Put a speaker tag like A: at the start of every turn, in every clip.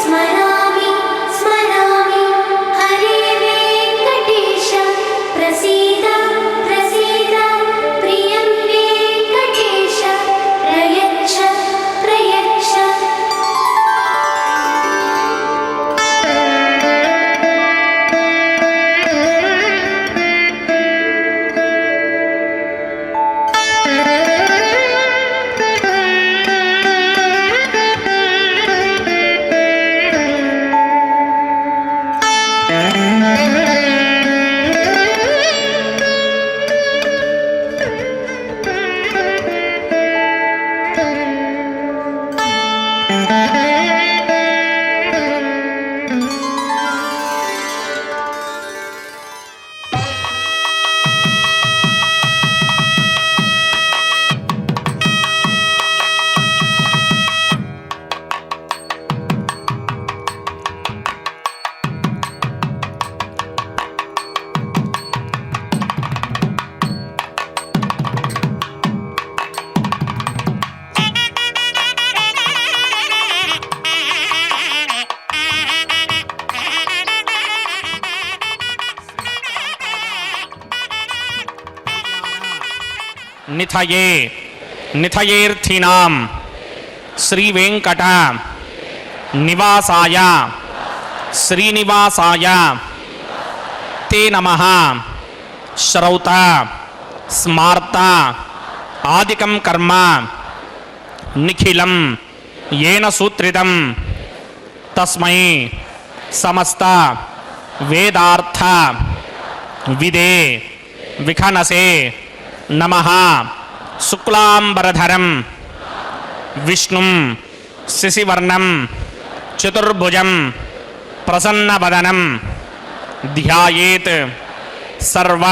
A: स्मरामि स्मरामि हरे నిథయే నిథయేర్థినాం శ్రీవేంకట నివాసాయ శ్రీనివాసాయ తే నమః. శ్రౌత స్మార్త ఆదికం కర్మ నిఖిలం ఏన సూత్రితం తస్మై సమస్త వేదార్థ విదే విఖనసే నమః. శుక్లాంబరధరం విష్ణుం శశివర్ణం చతుర్భుజం ప్రసన్నవదనం ధ్యాయేత్ సర్వ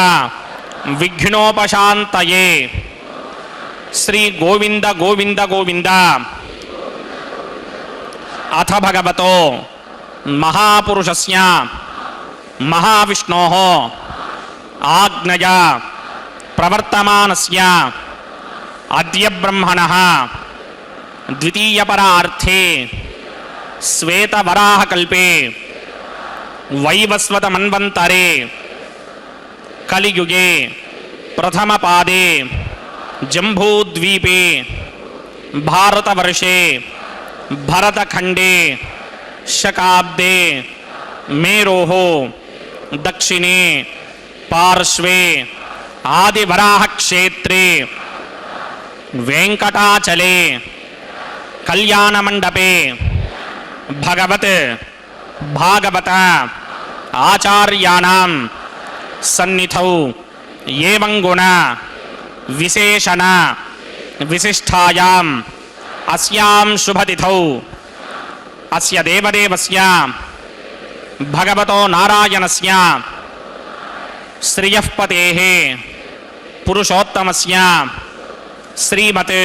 A: విఘ్నోపశాంతయే. శ్రీ గోవింద గోవింద గోవింద. అథ భగవతో మహాపురుషస్య మహావిష్ణోః ఆజ్ఞయా ప్రవర్తమానస్య అద్య బ్రహ్మణః ద్వితీయపరార్థే శ్వేతవరాహకల్పే వైవస్వతమన్వంతరే కలియుగే ప్రథమపాదే జంబూద్వీపే భారతవర్షే భరతఖండే శకాబ్దే మేరోః దక్షిణే పార్శ్వే ఆదివరాహక్షేత్రే వెంకటాచలే కళ్యాణమండపే భగవత్ భాగవత ఆచార్యాణం సన్నిధౌ ఏవం గుణ విశేషణ విశిష్టాయాం అస్యాం శుభతిథౌ అస్య దేవదేవస్య భగవతో నారాయణస్య శ్రియఃపతేః పురుషోత్తమస్య శ్రీమత్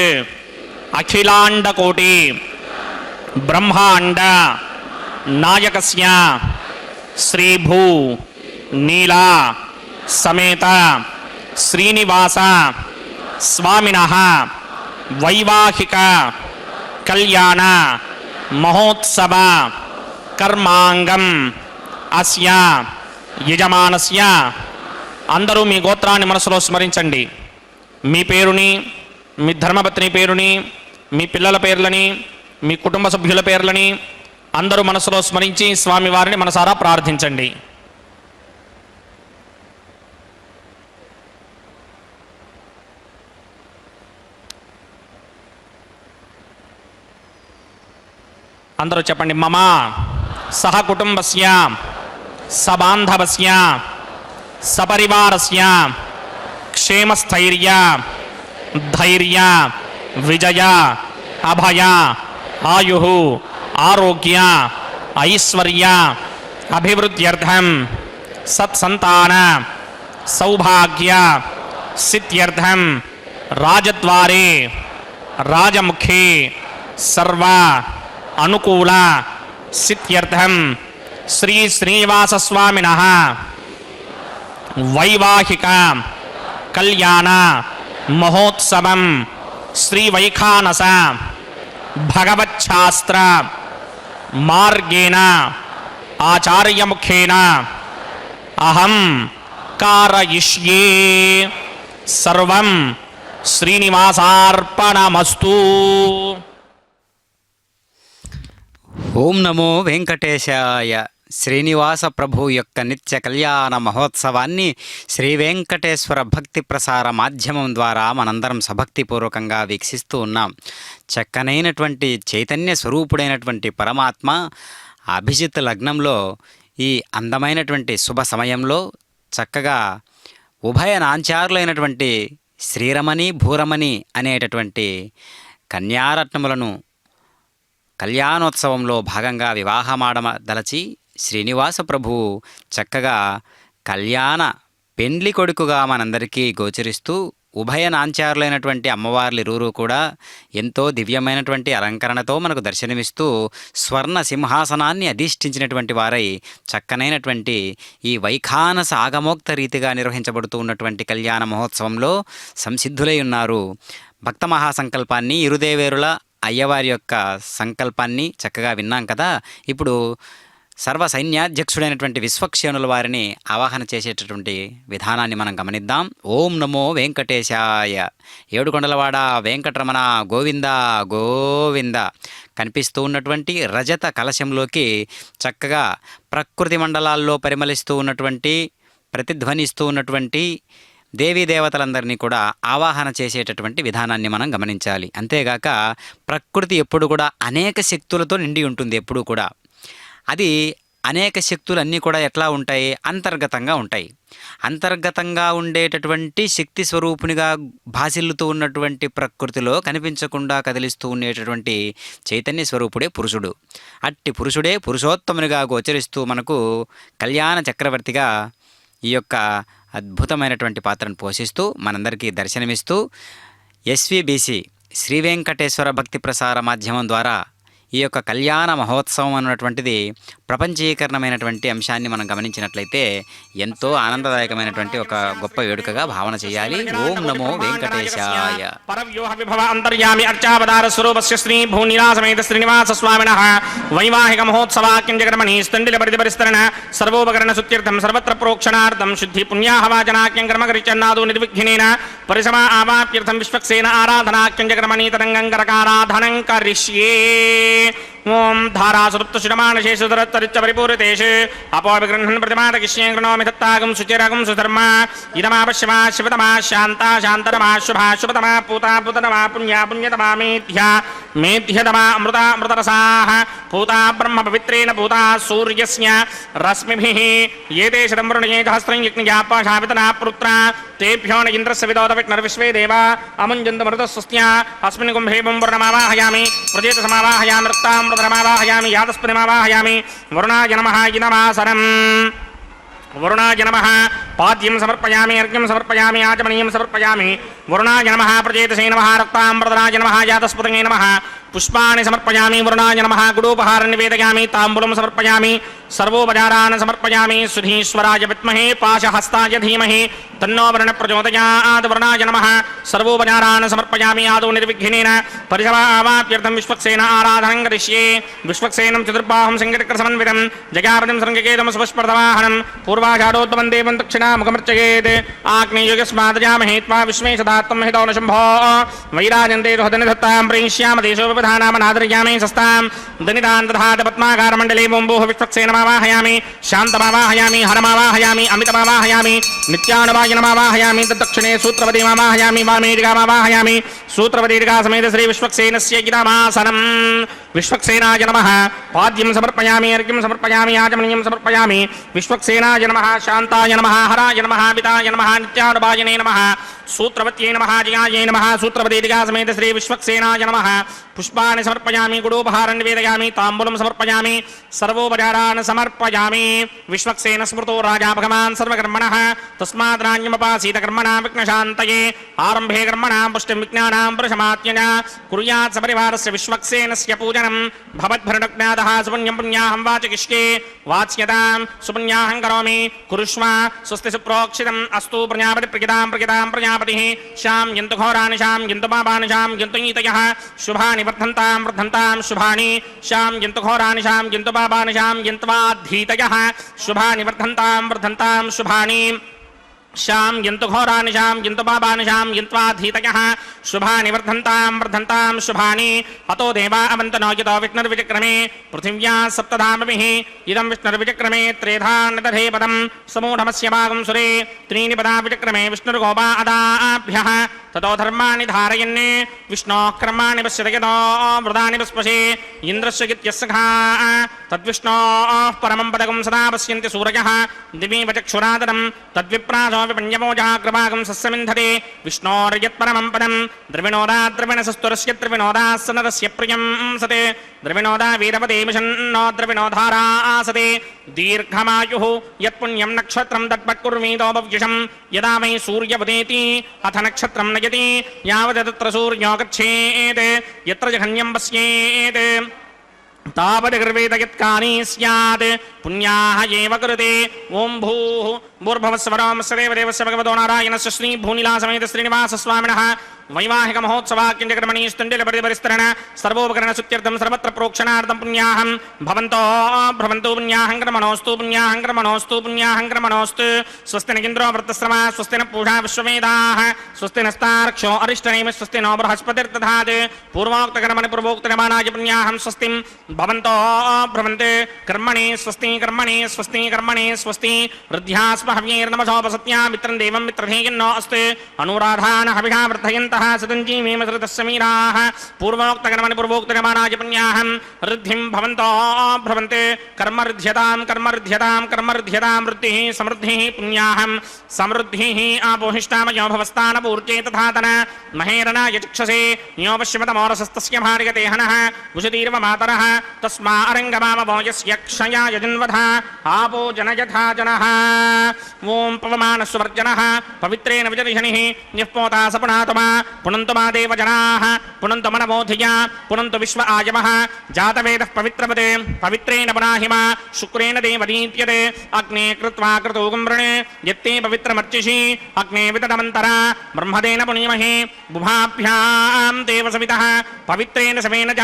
A: అఖిలాండకోటి బ్రహ్మాండ నాయకస్య శ్రీభూ నీలా సమేత శ్రీనివాస స్వామినః వైవాహిక కళ్యాణ మహోత్సవ కర్మాంగం అస్య యజమానస్య. అందరూ మీ గోత్రాన్ని మనసులో స్మరించండి. మీ పేరుని, మీ ధర్మపత్ని పేరుని, మీ పిల్లల పేర్లని, మీ కుటుంబ సభ్యుల పేర్లని అందరూ మనసులో స్మరించి స్వామివారిని మనసారా ప్రార్థించండి. అందరూ చెప్పండి. మమ సహ కుటుంబస్య సబాంధవస్య సపరివారస్య క్షేమస్థైర్య ధైర్య విజయ అభయ ఆయుః ఆరోగ్య ఐశ్వర్య అభివృద్ధ్యర్థం సత్సంతాన సౌభాగ్య సిద్ధ్యర్థం రాజద్వారే రాజముఖే సర్వ అనుకూల సిద్ధ్యర్థం శ్రీ శ్రీనివాసస్వామినః వైవాహిక కళ్యాణ మహోత్సవం శ్రీవైఖానస భగవచ్ఛాస్త్ర మార్గేణ ఆచార్యముఖేన అహం కారయిష్యే. సర్వం శ్రీనివాసార్పణమస్తు.
B: ఓం నమో వెంకటేశాయ. శ్రీనివాస ప్రభు యొక్క నిత్య కళ్యాణ మహోత్సవాన్ని శ్రీ వెంకటేశ్వర భక్తి ప్రసార మాధ్యమం ద్వారా మనందరం సభక్తిపూర్వకంగా వీక్షిస్తూ ఉన్నాం. చక్కనైనటువంటి చైతన్య స్వరూపుడైనటువంటి పరమాత్మ అభిజిత్ లగ్నంలో ఈ అందమైనటువంటి శుభ సమయంలో చక్కగా ఉభయ నాంచారులైనటువంటి శ్రీరమణి భూరమణి అనేటటువంటి కన్యారత్నములను కళ్యాణోత్సవంలో భాగంగా వివాహమాడదలచి శ్రీనివాస ప్రభువు చక్కగా కళ్యాణ పెండ్లి కొడుకుగా మనందరికీ గోచరిస్తూ ఉభయ నాంచారులైనటువంటి అమ్మవార్లిరువురు కూడా ఎంతో దివ్యమైనటువంటి అలంకరణతో మనకు దర్శనమిస్తూ స్వర్ణ సింహాసనాన్ని అధిష్ఠించినటువంటి వారై చక్కనైనటువంటి ఈ వైఖానస ఆగమోక్త రీతిగా నిర్వహించబడుతూ ఉన్నటువంటి కళ్యాణ మహోత్సవంలో సంసిద్ధులై ఉన్నారు. భక్త మహాసంకల్పాన్ని ఇరుదేవేరుల అయ్యవారి యొక్క సంకల్పాన్ని చక్కగా విన్నాం కదా. ఇప్పుడు సర్వ సైన్యాధ్యక్షుడైనటువంటి విశ్వక్సేనుల వారిని ఆవాహన చేసేటటువంటి విధానాన్ని మనం గమనిద్దాం. ఓం నమో వెంకటేశాయ. ఏడుకొండలవాడ వెంకటరమణ గోవింద గోవింద. కనిపిస్తూ ఉన్నటువంటి రజత కలశంలోకి చక్కగా ప్రకృతి మండలాల్లో పరిమళిస్తూ ఉన్నటువంటి, ప్రతిధ్వనిస్తూ ఉన్నటువంటి దేవీ దేవతలందరినీ కూడా ఆవాహన చేసేటటువంటి విధానాన్ని మనం గమనించాలి. అంతేగాక ప్రకృతి ఎప్పుడు కూడా అనేక శక్తులతో నిండి ఉంటుంది. ఎప్పుడూ కూడా అది అనేక శక్తులన్నీ కూడా ఎట్లా ఉంటాయి? అంతర్గతంగా ఉంటాయి. అంతర్గతంగా ఉండేటటువంటి శక్తి స్వరూపునిగా భాసిల్లుతూ ఉన్నటువంటి ప్రకృతిలో కనిపించకుండా కదిలిస్తూ ఉండేటటువంటి చైతన్య స్వరూపుడే పురుషుడు. అట్టి పురుషుడే పురుషోత్తమునిగా గోచరిస్తూ మనకు కళ్యాణ చక్రవర్తిగా ఈ యొక్క అద్భుతమైనటువంటి పాత్రను పోషిస్తూ మనందరికీ దర్శనమిస్తూ ఎస్విబిసి శ్రీ వెంకటేశ్వర భక్తి ప్రసార మాధ్యమం ద్వారా ఈ యొక్క కళ్యాణ మహోత్సవం అన్నటువంటిది ప్రపంచీకరణమైనటువంటి అంశాన్ని మనం గమనించినట్లయితే ఎంతో ఆనందదాయకమైనటువంటి ఒక గొప్ప వేడుకగా భావన చేయాలి. ఓం నమో వెంకటేశాయ.
A: పరవ్యూహ విభవ అంతర్యామి అర్చావతార స్వరూపస్య శ్రీ భూనిలాసమేత శ్రీనివాస స్వామినః వైవాహిక మహోత్సవాక్యం జగర్మణి స్థండిల పరిధిపరిస్తరణ సర్వోపకరణ సుత్యర్థం సర్వత్ర ప్రోక్షణార్థం శుద్ధి పుణ్యాహవాచనాక్యం కర్మకరిచన్నాదో నిర్విఘ్నేన పరిసమా ఆవాప్యర్థం విశ్వక్సేన ఆరాధనాక్యం జగర్మణి తరంగంకరకారాధనం కరిష్యే. ఓం ధారాసుప్తశుడమానశేషుధరత్తరిచ్చ పరిపూరితేషు అపోవిగృహన్ ప్రతిమాతకిష్యే గృణోమి తత్తాగం శుచిరగం సుధర్మ ఇదమాపశ్యమా శివతమా శాంతా శాంతరమా శుభా శుభతమా పూతా పూతనమా పుణ్యా పుణ్యతమా మేధ్యా మేధ్యతమా అమృతా అమృతరసాః పూతా బ్రహ్మ పవిత్రేణ పూతా సూర్యస్య రశ్మిభిః ఏతే శతం వరుణే సహస్రం యజ్ఞయాపాశావితనా పుత్రా తేభ్యో న ఇంద్రస్య విదోత విష్ణుర్విశ్వే దేవా అముంజంత మరుతస్వస్త్య అస్మిన్ కుంభే వర్ణమావాహయామి ప్రజేత సమావాహయామి రక్తామృతమావాహయామి యాతస్పతిమావాహయామి వరుణాయ నమః ఇదమాసనం. వరుణాయ నమః పాద్యం సమర్పయామి అర్ఘ్యం సమర్పయామి ఆచమనీయం సమర్పయామి. వరుణాయ నమః ప్రజేతసే నమః రక్తామృతరాయ నమః యాతస్పతయే నమః పుష్పాణి సమర్పయామి. వరుణాయ నమః గుడోపహారం నివేదయామి తాంబూలం సమర్పయామి. సర్వోపచారాన్ సమర్పయామి. సుధీశ్వరాయ విద్మహే పాశహస్తాయ ధీమహి తన్నో వరుణ ప్రచోదయాత్. వరుణాయ నమః సర్వోపచారాన్ సమర్పయామి. ఆదో నిర్విఘ్నేన పరిసవా ఆవాప్యర్థం విశ్వక్సేన ఆరాధనం కరిష్యే. విశ్వక్సేనం చతుర్బాహుం సంకటకర సమన్వితం జగాపతిం సంకేతం సుపుష్పర్ధవాహనం పూర్వాషాఢోత్తమం దేవం దక్షిణాముఖమర్చయేత్. ఆగ్నేయుగస్మాదజామహే త్వా విశ్వే సదాత్వం హితో న శంభో వైరాజంతే హృదనిధత్తాం ప్రేష్యామ దేశో విధానామనాదర్యామి సస్తాం దనిదాన్ దధాత పద్మాకారమండలే బొంబోః విశ్వక్సేనమావాహయామి. శాంతమావాహయామి. హరమావాహయామి. అమితమావాహయామి. నిత్యానువాయనమావాహయామి. తద్దక్షిణే సూత్రవతీమావాహయామి. వామేడిగామావాహయామి. సూత్రవతీడిగా సమేత శ్రీ విశ్వక్సేనస్య ఇదమాసనం. విశ్వక్సేనాయ నమః పాద్యం సమర్పయామి అర్ఘ్యం సమర్పయామి ఆచమనీయం సమర్పయామి. విశ్వక్సేనాయ నమః శాంతాయ నమః హరాయ నమః పితాయ నమః నిత్యానుభాయనే నమః సూత్రవత్యై నమః జయాయై నమః సూత్రవతీడిగా సమేత శ్రీ విశ్వక్సేనాయ నమః. పుష్పాన్ని సమర్పయామి. గుడోపహారం నివేదయామి. తాంబూలం సమర్పయామి. సర్వోపచారాన్ సమర్పయామి. విశ్వక్సేన స్మృతో రాజా భగవాన్ సర్వకర్మణః తస్మాత్ రాజ్యమపాసీత కర్మణాం విఘ్నశాంతయే. ఆరంభే కర్మణాం పుష్టిం విజ్ఞానాం ప్రశమాత్యన కుర్యాత్ సపరివారస్య విశ్వక్సేనస్య పూజనం భవద్భరణజ్ఞాతః సుపుణ్యం పుణ్యాహం వాచకిష్యే. వాచ్యతాం సుపుణ్యాహం కరోమి కురుష్వ స్వస్తి సుప్రోక్షితం అస్తు. ప్రజాపతి ప్రకితాం ప్రకితాం ప్రజాపతిః శాం యంతు ఘోరాని శాం యంతు పాపాని శాం యంతు ఈతయః శుభాని వర్ధంతాం వర్ధంతాం శుభాని శాం యంతు ఘోరాని శాం యంతు పాపాని శాం యంత్వాధీతయః శుభాని వర్ధంతాం వర్ధంతాం శుభాని శాం యంతు ఘోరాని శాం యంతు పాపాని శాం యంత్వాధీతయః శుభాని వర్ధంతాం వర్ధంతాం శుభాని. అతో దేవా అవంతనో యతో విష్ణుర్విచక్రమే పృథివ్యా సప్తధామభిః ఇదం విష్ణుర్విచక్రమే త్రేధా నదధే పదం సమూఢమస్య భాగం సురే త్రీణి పదా విచక్రమే విష్ణుర్గోపా అదాభ్యః తతో ధర్మాణి ధారయన్ విష్ణోః కర్మాణి పశ్యతయతో వృదాని పుష్పశే ఇంద్రస్య గిత్యస్సఖా తద్విష్ణోః పరమం పదకం సదా పశ్యంతి సూరయః దివీవ చక్షురాదనం తద్విప్రాసో విపణ్యమోజాగ్రభాగం సస్యమింధతే విష్ణోర్యత్పరమం పదం ద్రవిణోదా ద్రవిణసస్తురస్య ద్రవిణోదాస్సనరస్య ప్రియం సతే ద్రవిణోదా వీరపదే మిషన్నో ద్రవిణోధారా ఆసతే దీర్ఘమాయుః యత్పుణ్యం నక్షత్రం తత్పట్కుర్వీదోపవ్యుషం యదా వై సూర్యవదేతి అథ నక్షత్రం నయతి యావత్ తత్ర సూర్యో గచ్ఛేత్ యత్ర జఘన్యం పశ్యేత్ తావద్ గర్వేద యత్కాని స్యాత్ పుణ్యాః ఏవ కృతే. ఓం భూః భూర్భువస్సువరోం సదేవ దేవస్య భగవతో నారాయణస్య శ్రీ భూనిలాసమేత శ్రీనివాస స్వామినః వైవాహిక మహోత్సవాక్యంజకర్మణి స్తుండిలపరిపరిస్తరణ సర్వోపకరణ సుత్యర్థం సర్వత్ర ప్రోక్షణార్థం పుణ్యాహం భవంతో భ్రవంతు పుణ్యాహం క్రమణోస్తు పుణ్యాహం క్రమణోస్తు పుణ్యాహం క్రమణోస్తు స్వస్తి నిగింద్రో వృత్తశ్రమ స్వస్తి న పూషా విశ్వవేదాః స్వస్తి నస్తార్క్షో అరిష్టనేమి స్వస్తి నో బృహస్పతిర్దధాత్ పూర్వోక్తకర్మణి పూర్వోక్తనిమానాయ పుణ్యాహం స్వస్తిం భవంతో భ్రవంతే కర్మణి స్వస్తి కర్మణి స్వస్తి కర్మణి స్వస్తి వృద్ధ్యాస్మ హవ్యైర్నమసోపసత్యా మిత్రం దేవం మిత్రధేయన్నో అస్తు అనురాధాన హవిషా వృద్ధయంతః సతంజీవేమ సృతస్సమీరాः పూర్వోక్తకర్మణి పూర్వోక్తనిమానాయ పుణ్యాహం రుద్ధిం భవంతో భ్రవంతే కర్మరుధ్యతాం కర్మరుధ్యతాం కర్మరుధ్యతాం వృద్ధిః సమృద్ధిః పుణ్యాహం సమృద్ధిః ఆపోహిష్టామయో భవస్థానపూర్చే తథాతన మహేరణాయ చక్షసే యోపశ్యమతమోరసస్తస్య భార్యతే హనః ఉషతీర్వ మాతరः తస్మా అరంగమామవో యస్య క్షయాయ జన్వధ ఆపో జనయథా జనః ఓం పవమానస్వర్జనః పవిత్రేణ విజరిషణిః నిఃపోతా సపునాతుమా పునంతు మా దేవజనాః పునంతు మనమోధియా పునంతు విశ్వ ఆయవః జాతవేదః పవిత్రవతే పవిత్రేణ పునాహిమా శుక్రేణ దేవదీత్యతే అగ్నే కృత్వా క్రతూగం వృణే యత్తే పవిత్రమర్చిషి అగ్నే వితడమంతరా బ్రహ్మదేన పునీమహే బుభాభ్యాం దేవసవితః పవిత్రేణ సవేన చ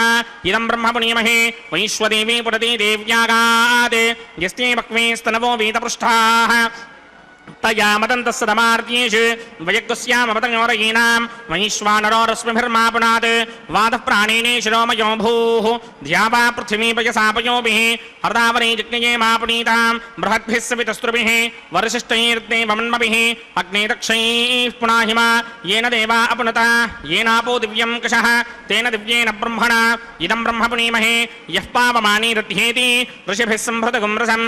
A: ఇదం బ్రహ్మ పునీమహే వైశ్వదేవీ పురతి దేవ్యాగాత్ యస్తే వక్మే స్తనవో వీతపృష్ఠాః తయా మదంతస్సదమార్త్యేషు వయగ్స్యామపతయోరయీనాం వైశ్వానరోరశ్మిభిర్మా పునాత్ వాదః ప్రాణేనే శిరోమయో భూః ధ్యావా పృథివీపయసాపయోభిः హర్దావనే జిజ్ఞయే మా పునీతాం బృహద్భిः సవితస్త్రుభిः వరిశిష్టైర్దేవమన్మభిः అగ్నే దక్షైः పునాహిమా येन देवा अपुनता येनापो दिव्यं कषः तेन दिव्येन ब्रह्मणा इदं ब्रह्म पुनीमहे यः पावमानी रथ्येति ऋषिभिः संभृतगुं रसं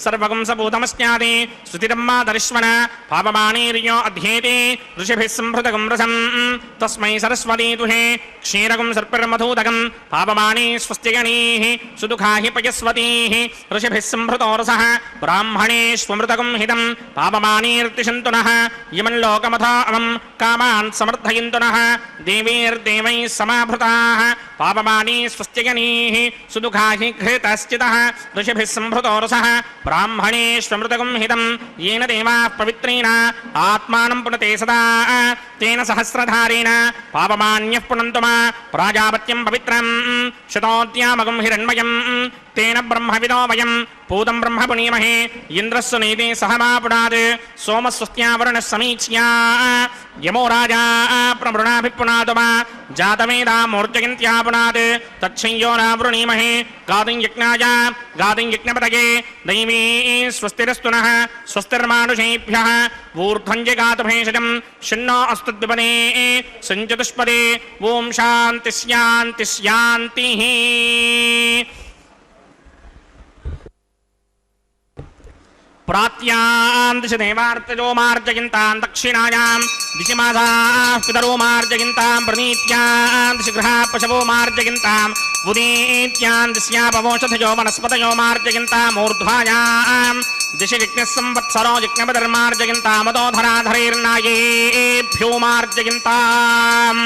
A: सर्वगुं सपूतमस्याति स्तुतिरम्मा दर्श्वन पावमानीर्यो अध्येति ऋषिभिः संभृतगुं रसं तस्मै सरस्वती दुहे क्षीरगुं सर्पिर्मधूदकं पावमानी स्वस्तिगणीः सुदुःखा हि पयस्वतीः ऋषिभिः संभृतो रसः ब्राह्मणेष्वमृतगुं हितं पावमानीर्तिशन्तु नः इमं लोकमथा अवं कामान् समर्थयन्तु नः देवीर्देवैः समाभृताः पापमानी स्वस्तिगणीः सुदुःखा हि घृतश्चितः ऋषिभिः संभृतो रसः ब्राह्मणेष्वमृतगुं हितं येन देवाः पवित्रेण आत्मानं पुनते सदा तेन सहस्रधारेण पापमान्यः पुनन्तु मा प्राजापत्यं पवित्रं शतोद्यामगुं हिरण्मयं तेन ब्रह्मविदो वयं पूतं ब्रह्म पुनीमहे इन्द्रस्य नीते सह मा पुनात् सोमस्वस्त्यावरुणः समीच्या यमो राजा प्रमृणाभिपुनातु मा जातवेदा मूर्जयन्त्या पुनात् तच्छंयो न वृणीमहे गादिं यज्ञाय गादिं यज्ञपतये दैवी स्वस्तिरस्तु नः स्वस्तिर्मानुषेभ्यः ऊर्ध्वञ्जगातु भेषजं शन्नो अस्तुद्विपदे सञ्चतुष्पदे ॐ शान्ति शान्ति शान्तिः प्रात्यां दिशि देवार्तजो मार्जयन्तां दक्षिणायां दिशि मासाः पितरो मार्जयन्तां प्रणीत्यां दिशि गृहाः पशवो मार्जयन्तां उदीत्यां दिश्यापवोषधयो वनस्पतयो मार्जयन्तां ऊर्ध्वायां दिशि यज्ञः संवत्सरो यज्ञपतिर्मार्जयन्तामदोधराधरैर्नायेभ्यो मार्जयन्ताम्